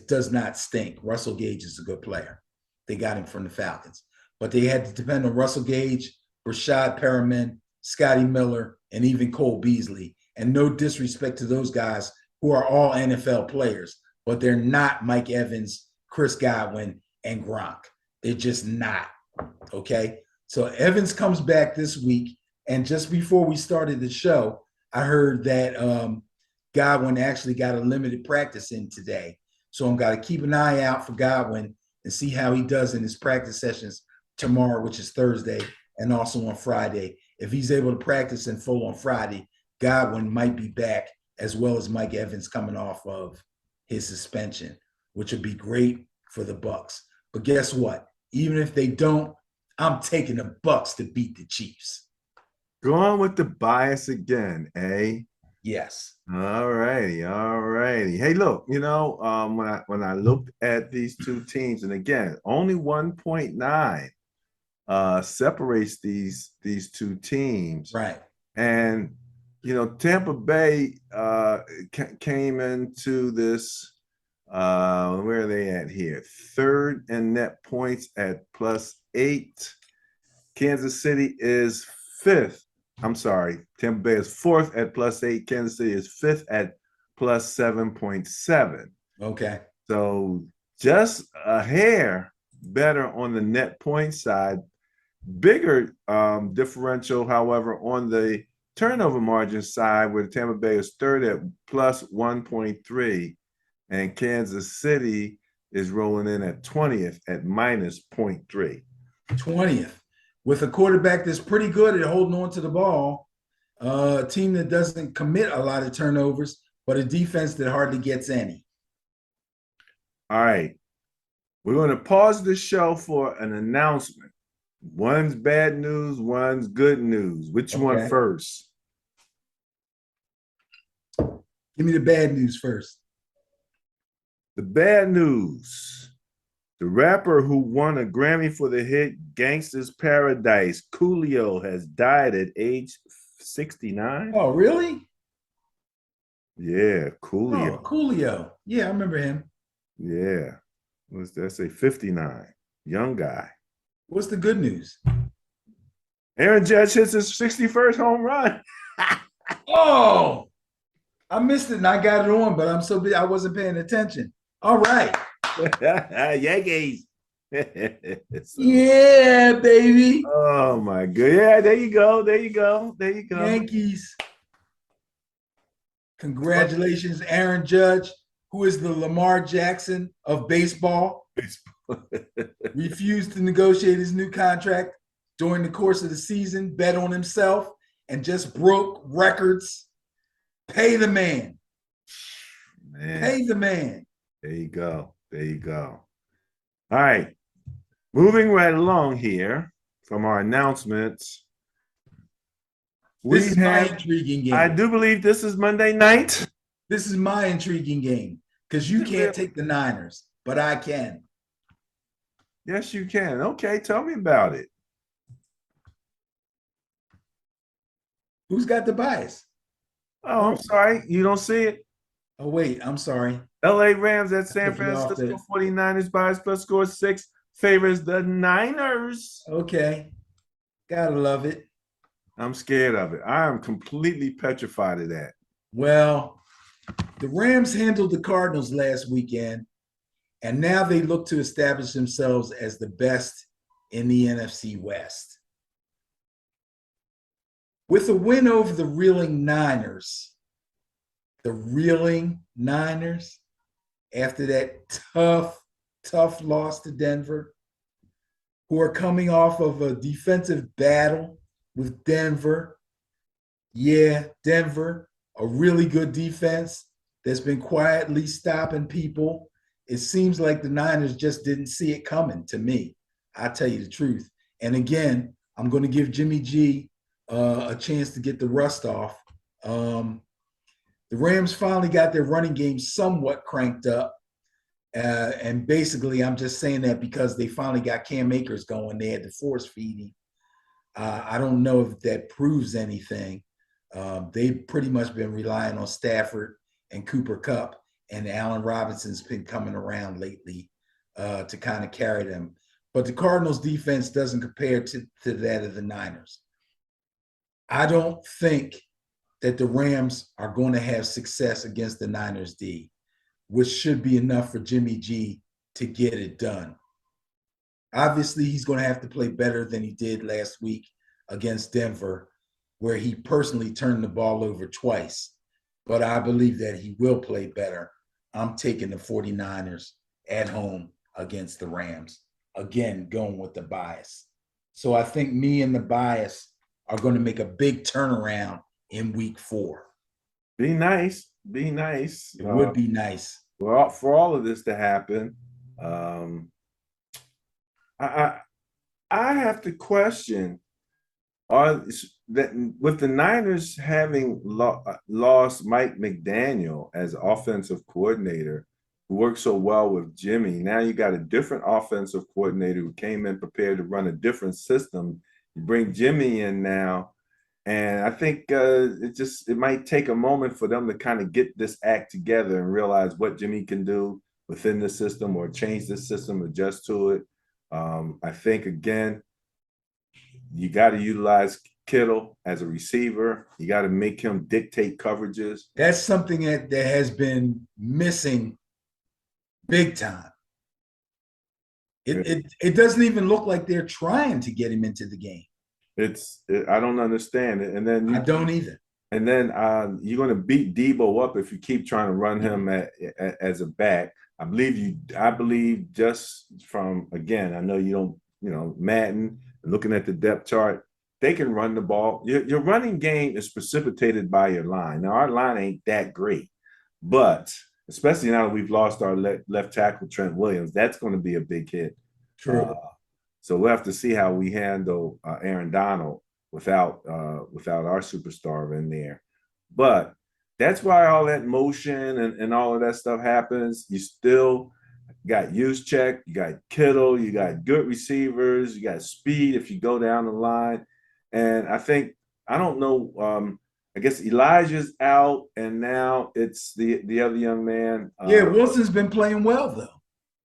does not stink. Russell Gage is a good player. They got him from the Falcons. But they had to depend on Russell Gage, Rashad Perriman, Scotty Miller, and even Cole Beasley. And no disrespect to those guys who are all NFL players, but they're not Mike Evans, Chris Godwin, and Gronk. They're just not. Okay. So Evans comes back this week. And just before we started the show, I heard that Godwin actually got a limited practice in today. So I'm got to keep an eye out for Godwin and see how he does in his practice sessions tomorrow, which is Thursday, and also on Friday. If he's able to practice in full on Friday, Godwin might be back, as well as Mike Evans coming off of his suspension, which would be great for the Bucs. But guess what? Even if they don't, I'm taking the Bucs to beat the Chiefs. Going with the bias again, eh? Yes. All righty, all righty. Hey, look, when I looked at these two teams, and again, only 1.9 separates these two teams. Right. And Tampa Bay came into this. Where are they at here? Third in net points at +8. Kansas City is fifth. I'm sorry, Tampa Bay is fourth at +8. Kansas City is fifth at +7.7. Okay. So just a hair better on the net point side. Bigger differential, however, on the turnover margin side, where Tampa Bay is third at +1.3, and Kansas City is rolling in at 20th at -0.3. 20th. With a quarterback that's pretty good at holding on to the ball, a team that doesn't commit a lot of turnovers, but a defense that hardly gets any. All right. We're going to pause the show for an announcement. One's bad news, one's good news. Which one first? Give me the bad news first. The bad news. The rapper who won a Grammy for the hit Gangsta's Paradise, Coolio, has died at age 69. Oh, really? Yeah, Coolio. Oh, Coolio. Yeah, I remember him. Yeah. What's that say? 59. Young guy. What's the good news? Aaron Judge hits his 61st home run. Oh, I missed it and I got it on, but I'm so busy I wasn't paying attention. All right. Yankees. So, Yeah, baby. oh my god. Yeah, there you go. There you go. There you go. Yankees. Congratulations, Aaron Judge, who is the Lamar Jackson of baseball. Refused to negotiate his new contract during the course of the season, bet on himself, and just broke records. Pay the man. Man, Pay the man. there you go. There you go. All right. Moving right along here from our announcements. This We is my have, intriguing I game. do believe this is Monday night. This is my intriguing game because you can't take the Niners, but I can. Yes, you can. Okay, tell me about it. Who's got the bias? Oh, I'm sorry. You don't see it? Oh, wait, I'm sorry. LA Rams at San Took you off Francisco the. 49ers bias plus score 6 favors the Niners. Okay. Gotta love it. I'm scared of it. I am completely petrified of that. Well, the Rams handled the Cardinals last weekend, and now they look to establish themselves as the best in the NFC West. With a win over the reeling Niners, after that tough loss to Denver, who are coming off of a defensive battle with Denver. Yeah, Denver, a really good defense that's been quietly stopping people. It seems like the Niners just didn't see it coming to me. I'll tell you the truth. And again, I'm going to give Jimmy G a chance to get the rust off. The Rams finally got their running game somewhat cranked up. And basically, I'm just saying that because they finally got Cam Akers going. They had to force feed him. I don't know if that proves anything. They've pretty much been relying on Stafford and Cooper Kupp, and Allen Robinson's been coming around lately to kind of carry them. But the Cardinals' defense doesn't compare to that of the Niners. I don't think that the Rams are going to have success against the Niners D, which should be enough for Jimmy G to get it done. Obviously, he's going to have to play better than he did last week against Denver, where he personally turned the ball over twice. But I believe that he will play better. I'm taking the 49ers at home against the Rams. Again, going with the bias. So I think me and the bias are going to make a big turnaround in week 4. Be nice. Be nice. It would be nice. For all of this to happen, I have to question are that with the Niners having lost Mike McDaniel as offensive coordinator, who worked so well with Jimmy. Now you got a different offensive coordinator who came in prepared to run a different system. You bring Jimmy in now, and I think it might take a moment for them to kind of get this act together and realize what Jimmy can do within the system or change the system, adjust to it. I think again, you got to utilize Kittle as a receiver. You got to make him dictate coverages. That's something that has been missing big time. It doesn't even look like they're trying to get him into the game. I don't understand it. And then I don't either. And then you're going to beat Debo up if you keep trying to run him as a back. I believe just from, again, I know you don't, Madden, looking at the depth chart, they can run the ball. Your running game is precipitated by your line. Now, our line ain't that great, but especially now that we've lost our left tackle, Trent Williams, that's going to be a big hit. True. So we'll have to see how we handle Aaron Donald without our superstar in there. But that's why all that motion and all of that stuff happens. You still got Juszczyk, you got Kittle, you got good receivers, you got speed if you go down the line. And I don't know, I guess Elijah's out, and now it's the other young man. Yeah, Wilson's been playing well, though.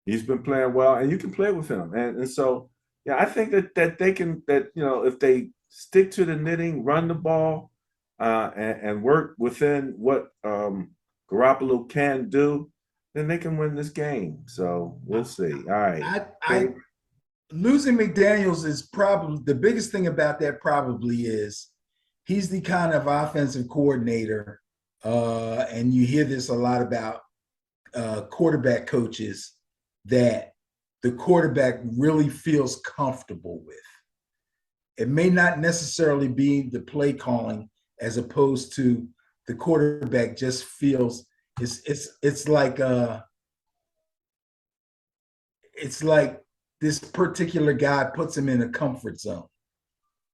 He's been playing well, and you can play with him. And so, yeah, I think that they can, if they stick to the knitting, run the ball, and work within what Garoppolo can do, then they can win this game. So we'll see. All right. losing McDaniels is probably the biggest thing about that. Probably is he's the kind of offensive coordinator, and you hear this a lot about quarterback coaches that the quarterback really feels comfortable with. It may not necessarily be the play calling, as opposed to the quarterback just feels it's like this particular guy puts him in a comfort zone.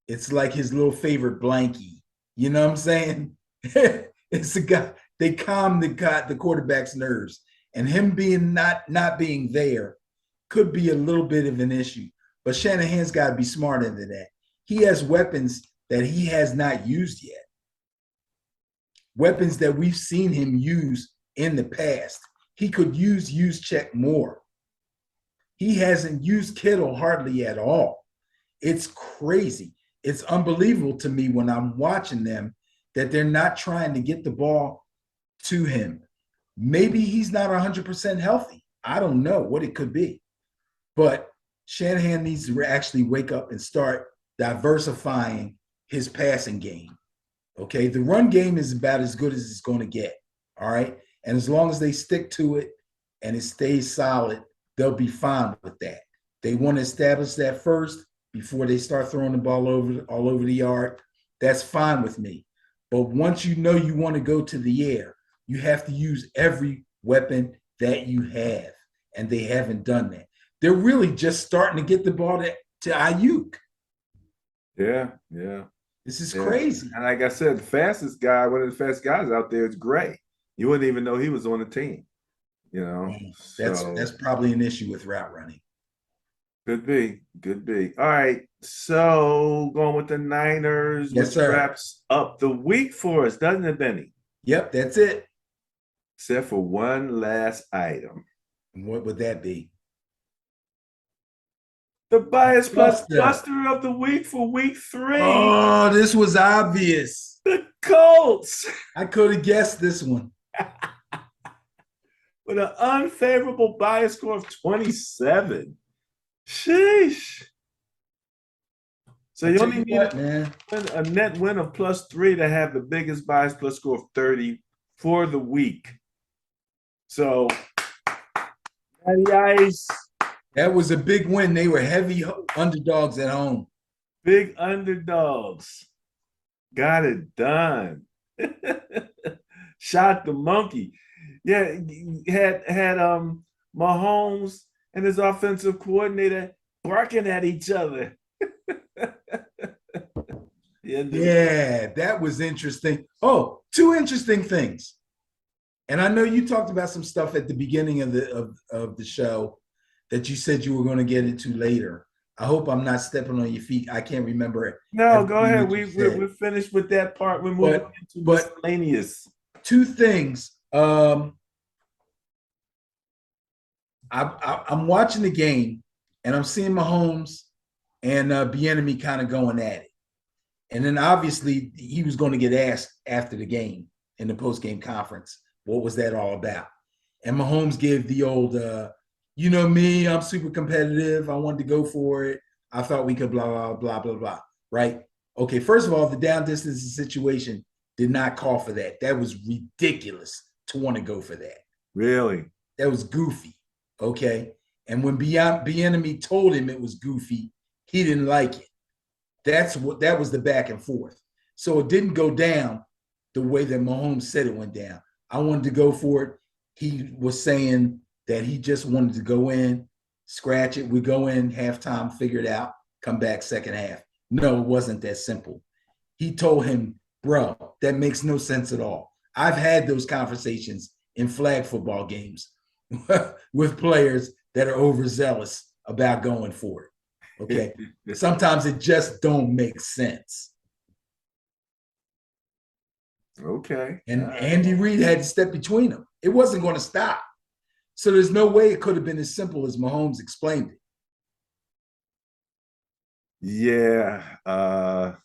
It's like his little favorite blankie. You know what I'm saying? It's a guy, they calm the quarterback's nerves. And him being not being there could be a little bit of an issue. But Shanahan's got to be smarter than that. He has weapons that he has not used yet. Weapons that we've seen him use in the past. He could use check more. He hasn't used Kittle hardly at all. It's crazy. It's unbelievable to me when I'm watching them that they're not trying to get the ball to him. Maybe he's not 100% healthy. I don't know what it could be. But Shanahan needs to actually wake up and start diversifying his passing game. Okay, the run game is about as good as it's going to get. All right, and as long as they stick to it and it stays solid, they'll be fine with that. They want to establish that first before they start throwing the ball all over the yard. That's fine with me. But once you know you want to go to the air, you have to use every weapon that you have, and they haven't done that. They're really just starting to get the ball to Ayuk. Yeah. This is crazy. And like I said, the fastest guy, one of the fastest guys out there is Gray. You wouldn't even know he was on the team. You know, that's probably an issue with route running. Could be. All right. So going with the Niners, yes, which sir. wraps up the week for us, doesn't it, Benny? Yep, that's it. Except for one last item. What would that be? The bias plus buster of the week for week 3. Oh, this was obvious. The Colts. I could have guessed this one. With an unfavorable bias score of 27. Sheesh. So you only need a net win of +3 to have the biggest bias plus score of 30 for the week. So, Matty Ice. That was a big win. They were heavy underdogs at home. Big underdogs. Got it done. Shot the monkey. Yeah, had Mahomes and his offensive coordinator barking at each other. Yeah, that was interesting. Oh, 2 interesting things. And I know you talked about some stuff at the beginning of the show that you said you were going to get into later. I hope I'm not stepping on your feet. I can't remember it. No, go ahead. We're finished with that part. We're moving into miscellaneous. 2 things. I'm watching the game, and I'm seeing Mahomes and Bieniemy kind of going at it. And then obviously he was going to get asked after the game in the post-game conference, what was that all about? And Mahomes gave the old, you know me, I'm super competitive. I wanted to go for it. I thought we could blah, blah, blah, blah, right? Okay, first of all, the down distance situation did not call for that. That was ridiculous to want to go for that. Really? That was goofy, okay? And when Bieniemy told him it was goofy, he didn't like it. That was the back and forth. So it didn't go down the way that Mahomes said it went down. I wanted to go for it. He was saying that he just wanted to go in, scratch it. We go in halftime, figure it out, come back second half. No, it wasn't that simple. He told him, bro, that makes no sense at all. I've had those conversations in flag football games with players that are overzealous about going for it. Okay. Sometimes it just don't make sense. Okay. And Andy Reid had to step between them. It wasn't going to stop. So there's no way it could have been as simple as Mahomes explained it. Yeah. And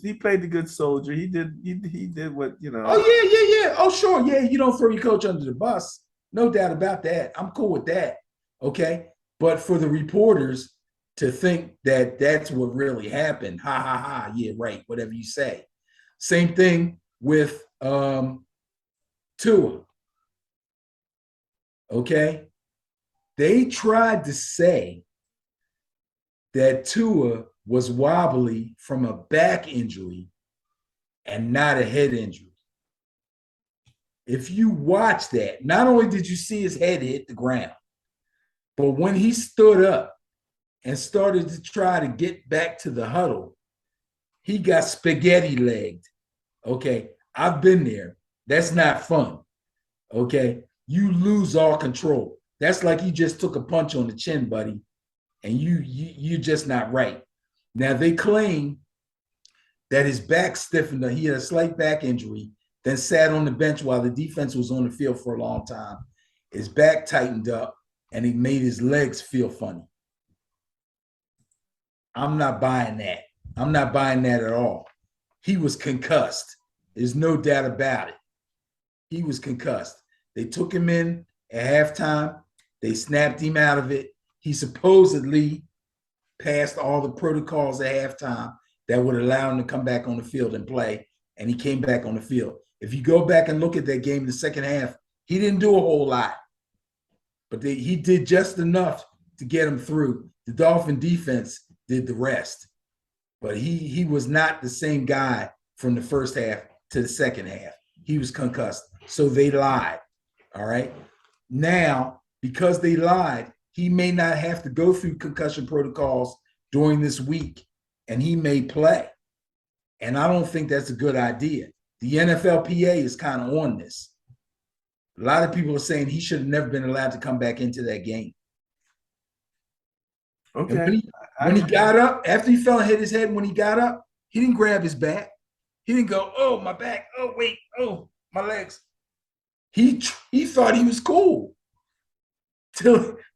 he played the good soldier. He did what, you know. Oh, yeah. Oh, sure. Yeah, you don't throw your coach under the bus. No doubt about that. I'm cool with that. Okay. But for the reporters to think that that's what really happened, ha ha ha, yeah, right, whatever you say. Same thing with Tua. Okay, they tried to say that Tua was wobbly from a back injury and not a head injury. If you watch that, not only did you see his head hit the ground, but when he stood up and started to try to get back to the huddle, he got spaghetti legged. Okay, I've been there. That's not fun. Okay, you lose all control. That's like you just took a punch on the chin, buddy, and you're just not right. Now they claim that his back stiffened. He had a slight back injury, then sat on the bench while the defense was on the field for a long time. His back tightened up, and he made his legs feel funny. I'm not buying that. I'm not buying that at all. He was concussed. There's no doubt about it. He was concussed. They took him in at halftime. They snapped him out of it. He supposedly passed all the protocols at halftime that would allow him to come back on the field and play, and he came back on the field. If you go back and look at that game in the second half, he didn't do a whole lot, but he did just enough to get him through. The Dolphin defense did the rest, but he was not the same guy from the first half to the second half. He was concussed, so they lied, all right? Now, because they lied, he may not have to go through concussion protocols during this week, and he may play. And I don't think that's a good idea. The NFLPA is kind of on this. A lot of people are saying he should have never been allowed to come back into that game. Okay. And when he got up, after he fell and hit his head, when he got up, he didn't grab his back. He didn't go, oh, my back. Oh, wait. Oh, my legs. He thought he was cool,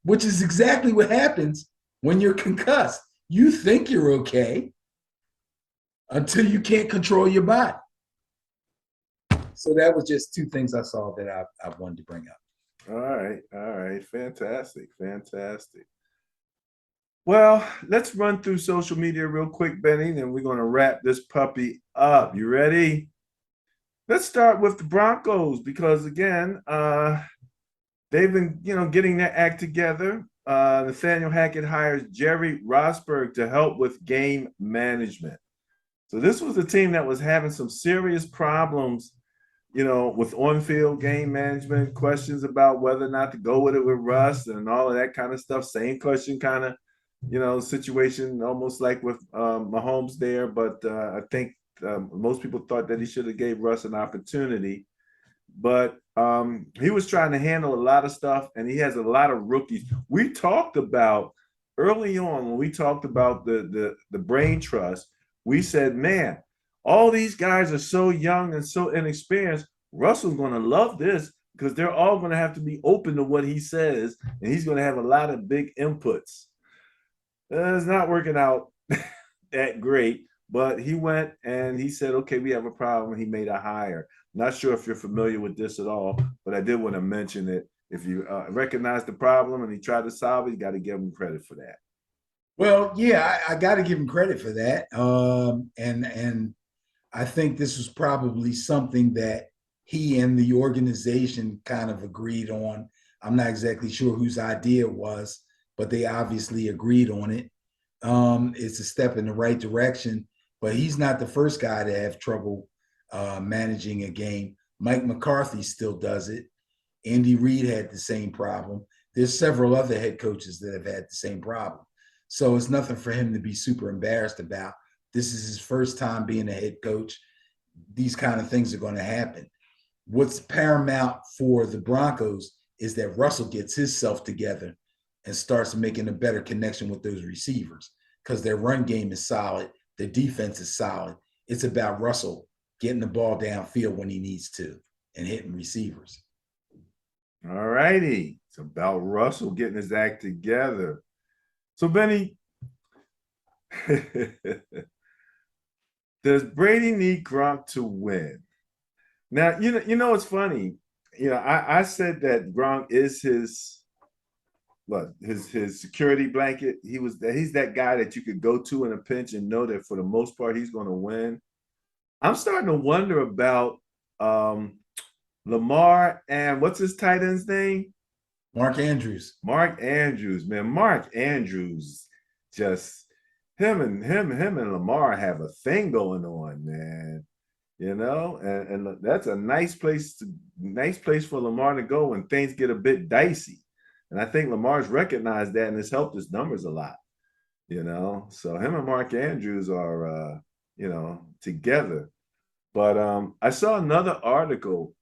which is exactly what happens when you're concussed. You think you're okay until you can't control your body. So that was just two things I saw that I wanted to bring up. All right. Fantastic. Well, let's run through social media real quick, Benny, and we're going to wrap this puppy up. You ready? Let's start with the Broncos because, again, they've been, getting their act together. Nathaniel Hackett hires Jerry Rosberg to help with game management. So this was a team that was having some serious problems, with on-field game management, questions about whether or not to go with it with Russ and all of that kind of stuff. Same question kind of, situation almost like with Mahomes there. But I think most people thought that he should have gave Russ an opportunity. But he was trying to handle a lot of stuff, and he has a lot of rookies. We talked about early on when we talked about the brain trust, we said, man, all these guys are so young and so inexperienced. Russell's going to love this because they're all going to have to be open to what he says, and he's going to have a lot of big inputs. It's not working out that great, but he went and he said, okay, we have a problem. He made a hire. Not sure if you're familiar with this at all, but I did want to mention it. If you recognize the problem and he tried to solve it, you got to give him credit for that. Well, yeah, I got to give him credit for that. And I think this was probably something that he and the organization kind of agreed on. I'm not exactly sure whose idea it was, but they obviously agreed on it. It's a step in the right direction, but he's not the first guy to have trouble managing a game. Mike McCarthy still does it. Andy Reid had the same problem. There's several other head coaches that have had the same problem. So it's nothing for him to be super embarrassed about. This is his first time being a head coach. These kind of things are going to happen. What's paramount for the Broncos is that Russell gets himself together and starts making a better connection with those receivers because their run game is solid. Their defense is solid. It's about Russell getting the ball downfield when he needs to and hitting receivers. All righty. It's about Russell getting his act together. So, Benny, does Brady need Gronk to win? Now, it's funny. I said that Gronk is his what his security blanket. He's that guy that you could go to in a pinch and know that for the most part he's going to win. I'm starting to wonder about Lamar and what's his tight end's name? Mark Andrews. Mark Andrews, man. Mark Andrews, just him and Lamar have a thing going on, man. You know, and that's a nice place for Lamar to go when things get a bit dicey. And I think Lamar's recognized that and it's helped his numbers a lot. You know, so him and Mark Andrews are together. But I saw another article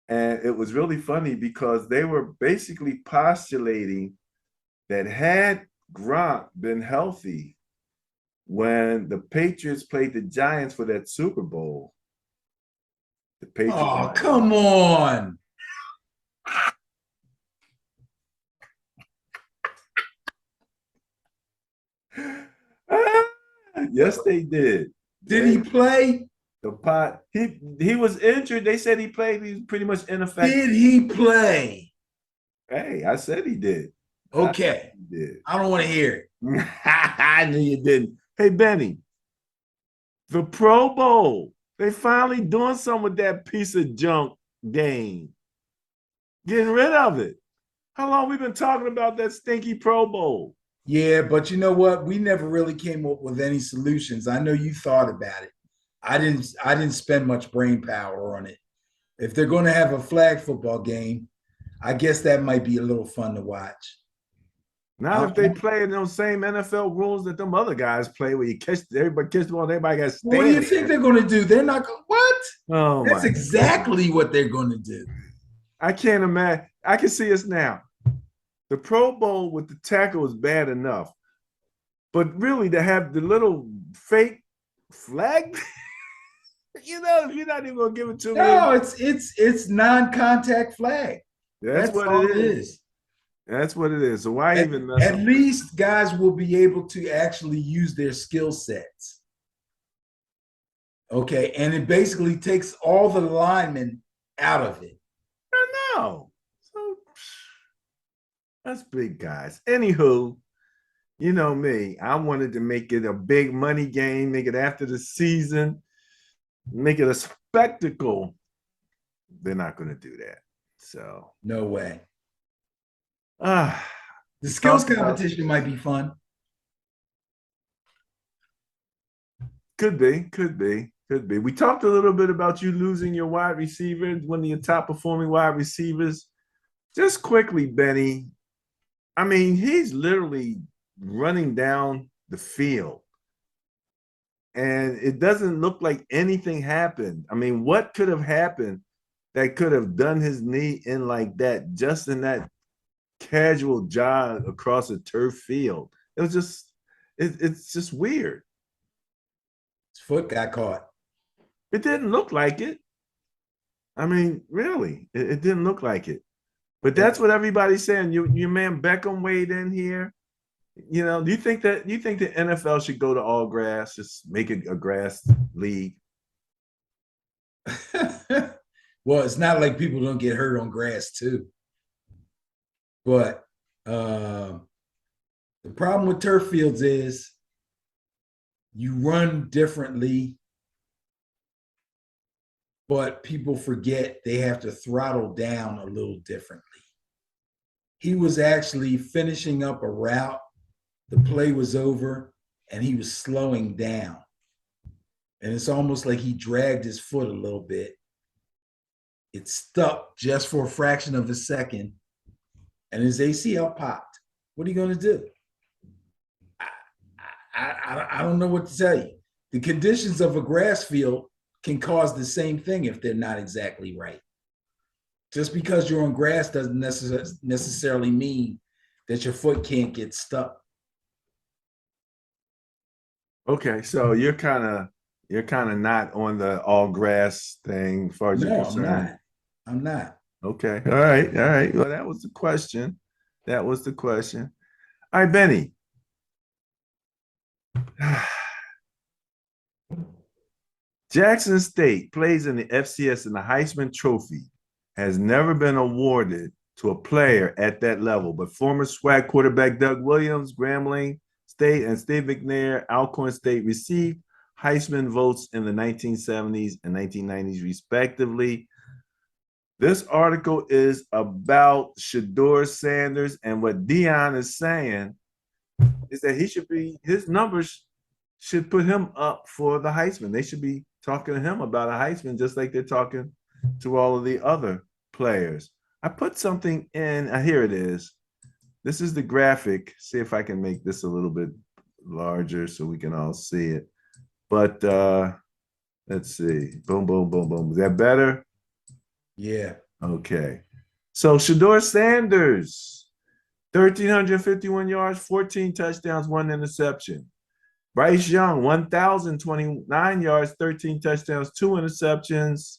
and it was really funny because they were basically postulating that had Gronk been healthy when the Patriots played the Giants for that Super Bowl, the Patriots. Oh, come on. Yes, they did. Did he play? The pot. He was injured. They said he played. He was pretty much ineffective. Did he play? Hey, I said he did. Okay. He did. I don't want to hear it. I knew you didn't. Hey, Benny, the Pro Bowl. They finally doing something with that piece of junk game. Getting rid of it. How long we been talking about that stinky Pro Bowl? Yeah, but you know what? We never really came up with any solutions. I know you thought about it. I didn't spend much brain power on it. If they're going to have a flag football game, I guess that might be a little fun to watch. Not if they play in those same NFL rules that them other guys play, where you catch the ball, everybody got to stand. What do you think they're going to do? They're not going. What? Oh, that's exactly what they're going to do. I can't imagine. I can see us now. The Pro Bowl with the tackle is bad enough, but really to have the little fake flag, you're not even gonna give it to me. No, it's non-contact flag. That's what it is. That's what it is. So why even mess at least guys will be able to actually use their skill sets. Okay, and it basically takes all the linemen out of it. I know. So that's big, guys. Anywho, you know me. I wanted to make it a big money game, make it after the season, make it a spectacle. They're not going to do that. So no way. The skills competition might be fun. Could be. We talked a little bit about you losing your wide receiver, one of your top performing wide receivers. Just quickly, Benny. I mean, he's literally running down the field. And it doesn't look like anything happened. I mean, what could have happened that could have done his knee in like that, just in that casual jog across a turf field? It was just, it's just weird. His foot got caught. It didn't look like it. I mean, really, it didn't look like it. But that's what everybody's saying. Your man Beckham weighed in here. You know, do you think the NFL should go to all grass, just make it a grass league? Well, it's not like people don't get hurt on grass too. But the problem with turf fields is you run differently, but people forget they have to throttle down a little differently. He was actually finishing up a route. The play was over and he was slowing down. And it's almost like he dragged his foot a little bit. It stuck just for a fraction of a second and his ACL popped. What are you going to do? I don't know what to tell you. The conditions of a grass field can cause the same thing if they're not exactly right. Just because you're on grass doesn't necessarily mean that your foot can't get stuck. Okay, so you're kind of not on the all grass thing as far as you're concerned. I'm not. Okay. All right. Well, that was the question. All right, Benny. Jackson State plays in the FCS, and the Heisman Trophy has never been awarded to a player at that level. But former SWAC quarterback Doug Williams, Grambling State, and Steve McNair, Alcorn State, received Heisman votes in the 1970s and 1990s, respectively. This article is about Shedeur Sanders, and what Dion is saying is that his numbers should put him up for the Heisman. They should be talking to him about a Heisman just like they're talking to all of the other players. I put something in, here it is. This is the graphic. See if I can make this a little bit larger so we can all see it. But let's see. Boom, boom, boom, boom. Is that better? Yeah. Okay. So Shedeur Sanders, 1,351 yards, 14 touchdowns, 1 interception. Bryce Young, 1,029 yards, 13 touchdowns, 2 interceptions.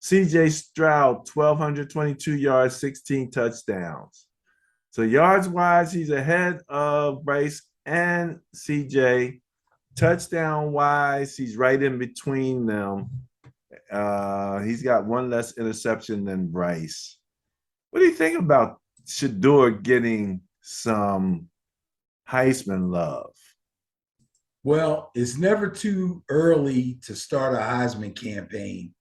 CJ Stroud, 1,222 yards, 16 touchdowns. So yards-wise, he's ahead of Bryce and CJ. Touchdown-wise, he's right in between them. He's got 1 less interception than Bryce. What do you think about Shedeur getting some Heisman love? Well, it's never too early to start a Heisman campaign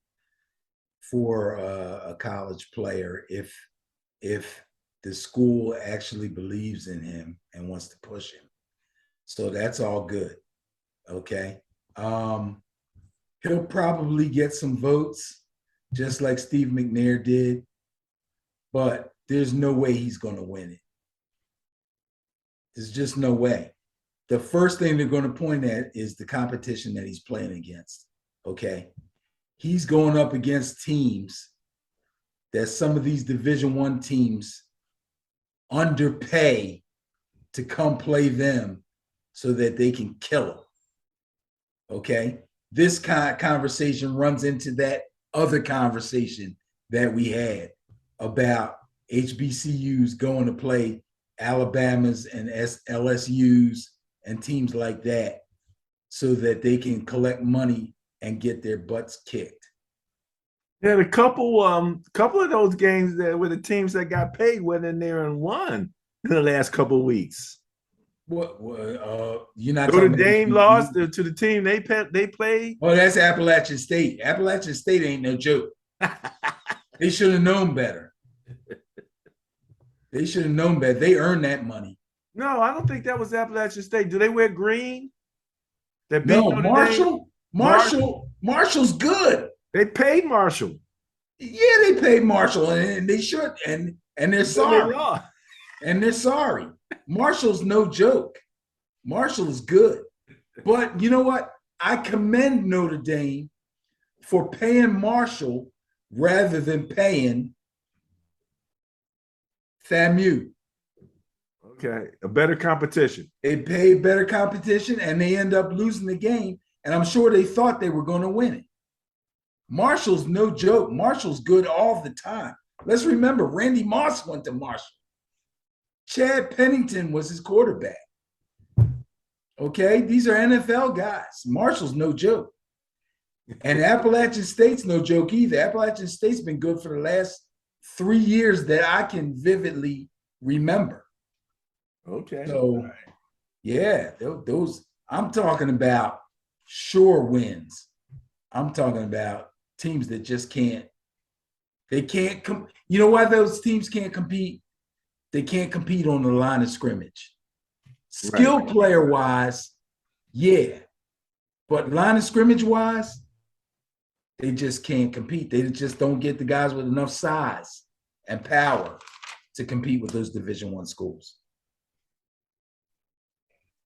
for a college player if the school actually believes in him and wants to push him. So that's all good. Okay. He'll probably get some votes, just like Steve McNair did, but there's no way he's going to win it. There's just no way. The first thing they're going to point at is the competition that he's playing against. Okay. He's going up against teams that some of these Division I teams underpay to come play them so that they can kill him. Okay. This kind of conversation runs into that other conversation that we had about HBCUs going to play Alabamas and LSUs and teams like that so that they can collect money and get their butts kicked. Yeah, a couple of those games that were the teams that got paid went in there and won in the last couple of weeks. What you're not Notre talking Dame about lost to the team they played. Oh, that's Appalachian State. Appalachian State ain't no joke. They should have known better. They should have known better. They earned that money. No, I don't think that was Appalachian State. Do they wear green? No, Marshall's good. They paid Marshall. Yeah, they paid Marshall, and they should, and they're sorry. And they're sorry. Marshall's no joke. Marshall is good. But you know what? I commend Notre Dame for paying Marshall rather than paying FAMU. Okay, a better competition. They paid better competition, and they end up losing the game, and I'm sure they thought they were going to win it. Marshall's no joke. Marshall's good all the time. Let's remember, Randy Moss went to Marshall. Chad Pennington was his quarterback. Okay, these are NFL guys. Marshall's no joke. And Appalachian State's no joke either. Appalachian State's been good for the last 3 years that I can vividly remember. Okay. So, yeah, those I'm talking about sure wins. I'm talking about teams that just can't. They can't come. You know why those teams can't compete? They can't compete on the line of scrimmage. Skill player wise, yeah. But line of scrimmage wise, they just can't compete. They just don't get the guys with enough size and power to compete with those Division I schools.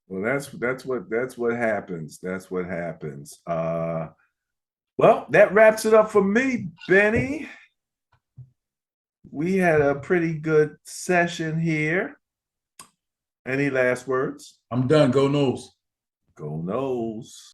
Well, that's what happens. That's what happens. Well, that wraps it up for me, Benny. We had a pretty good session here. Any last words? I'm done. Go Noles. Go Noles.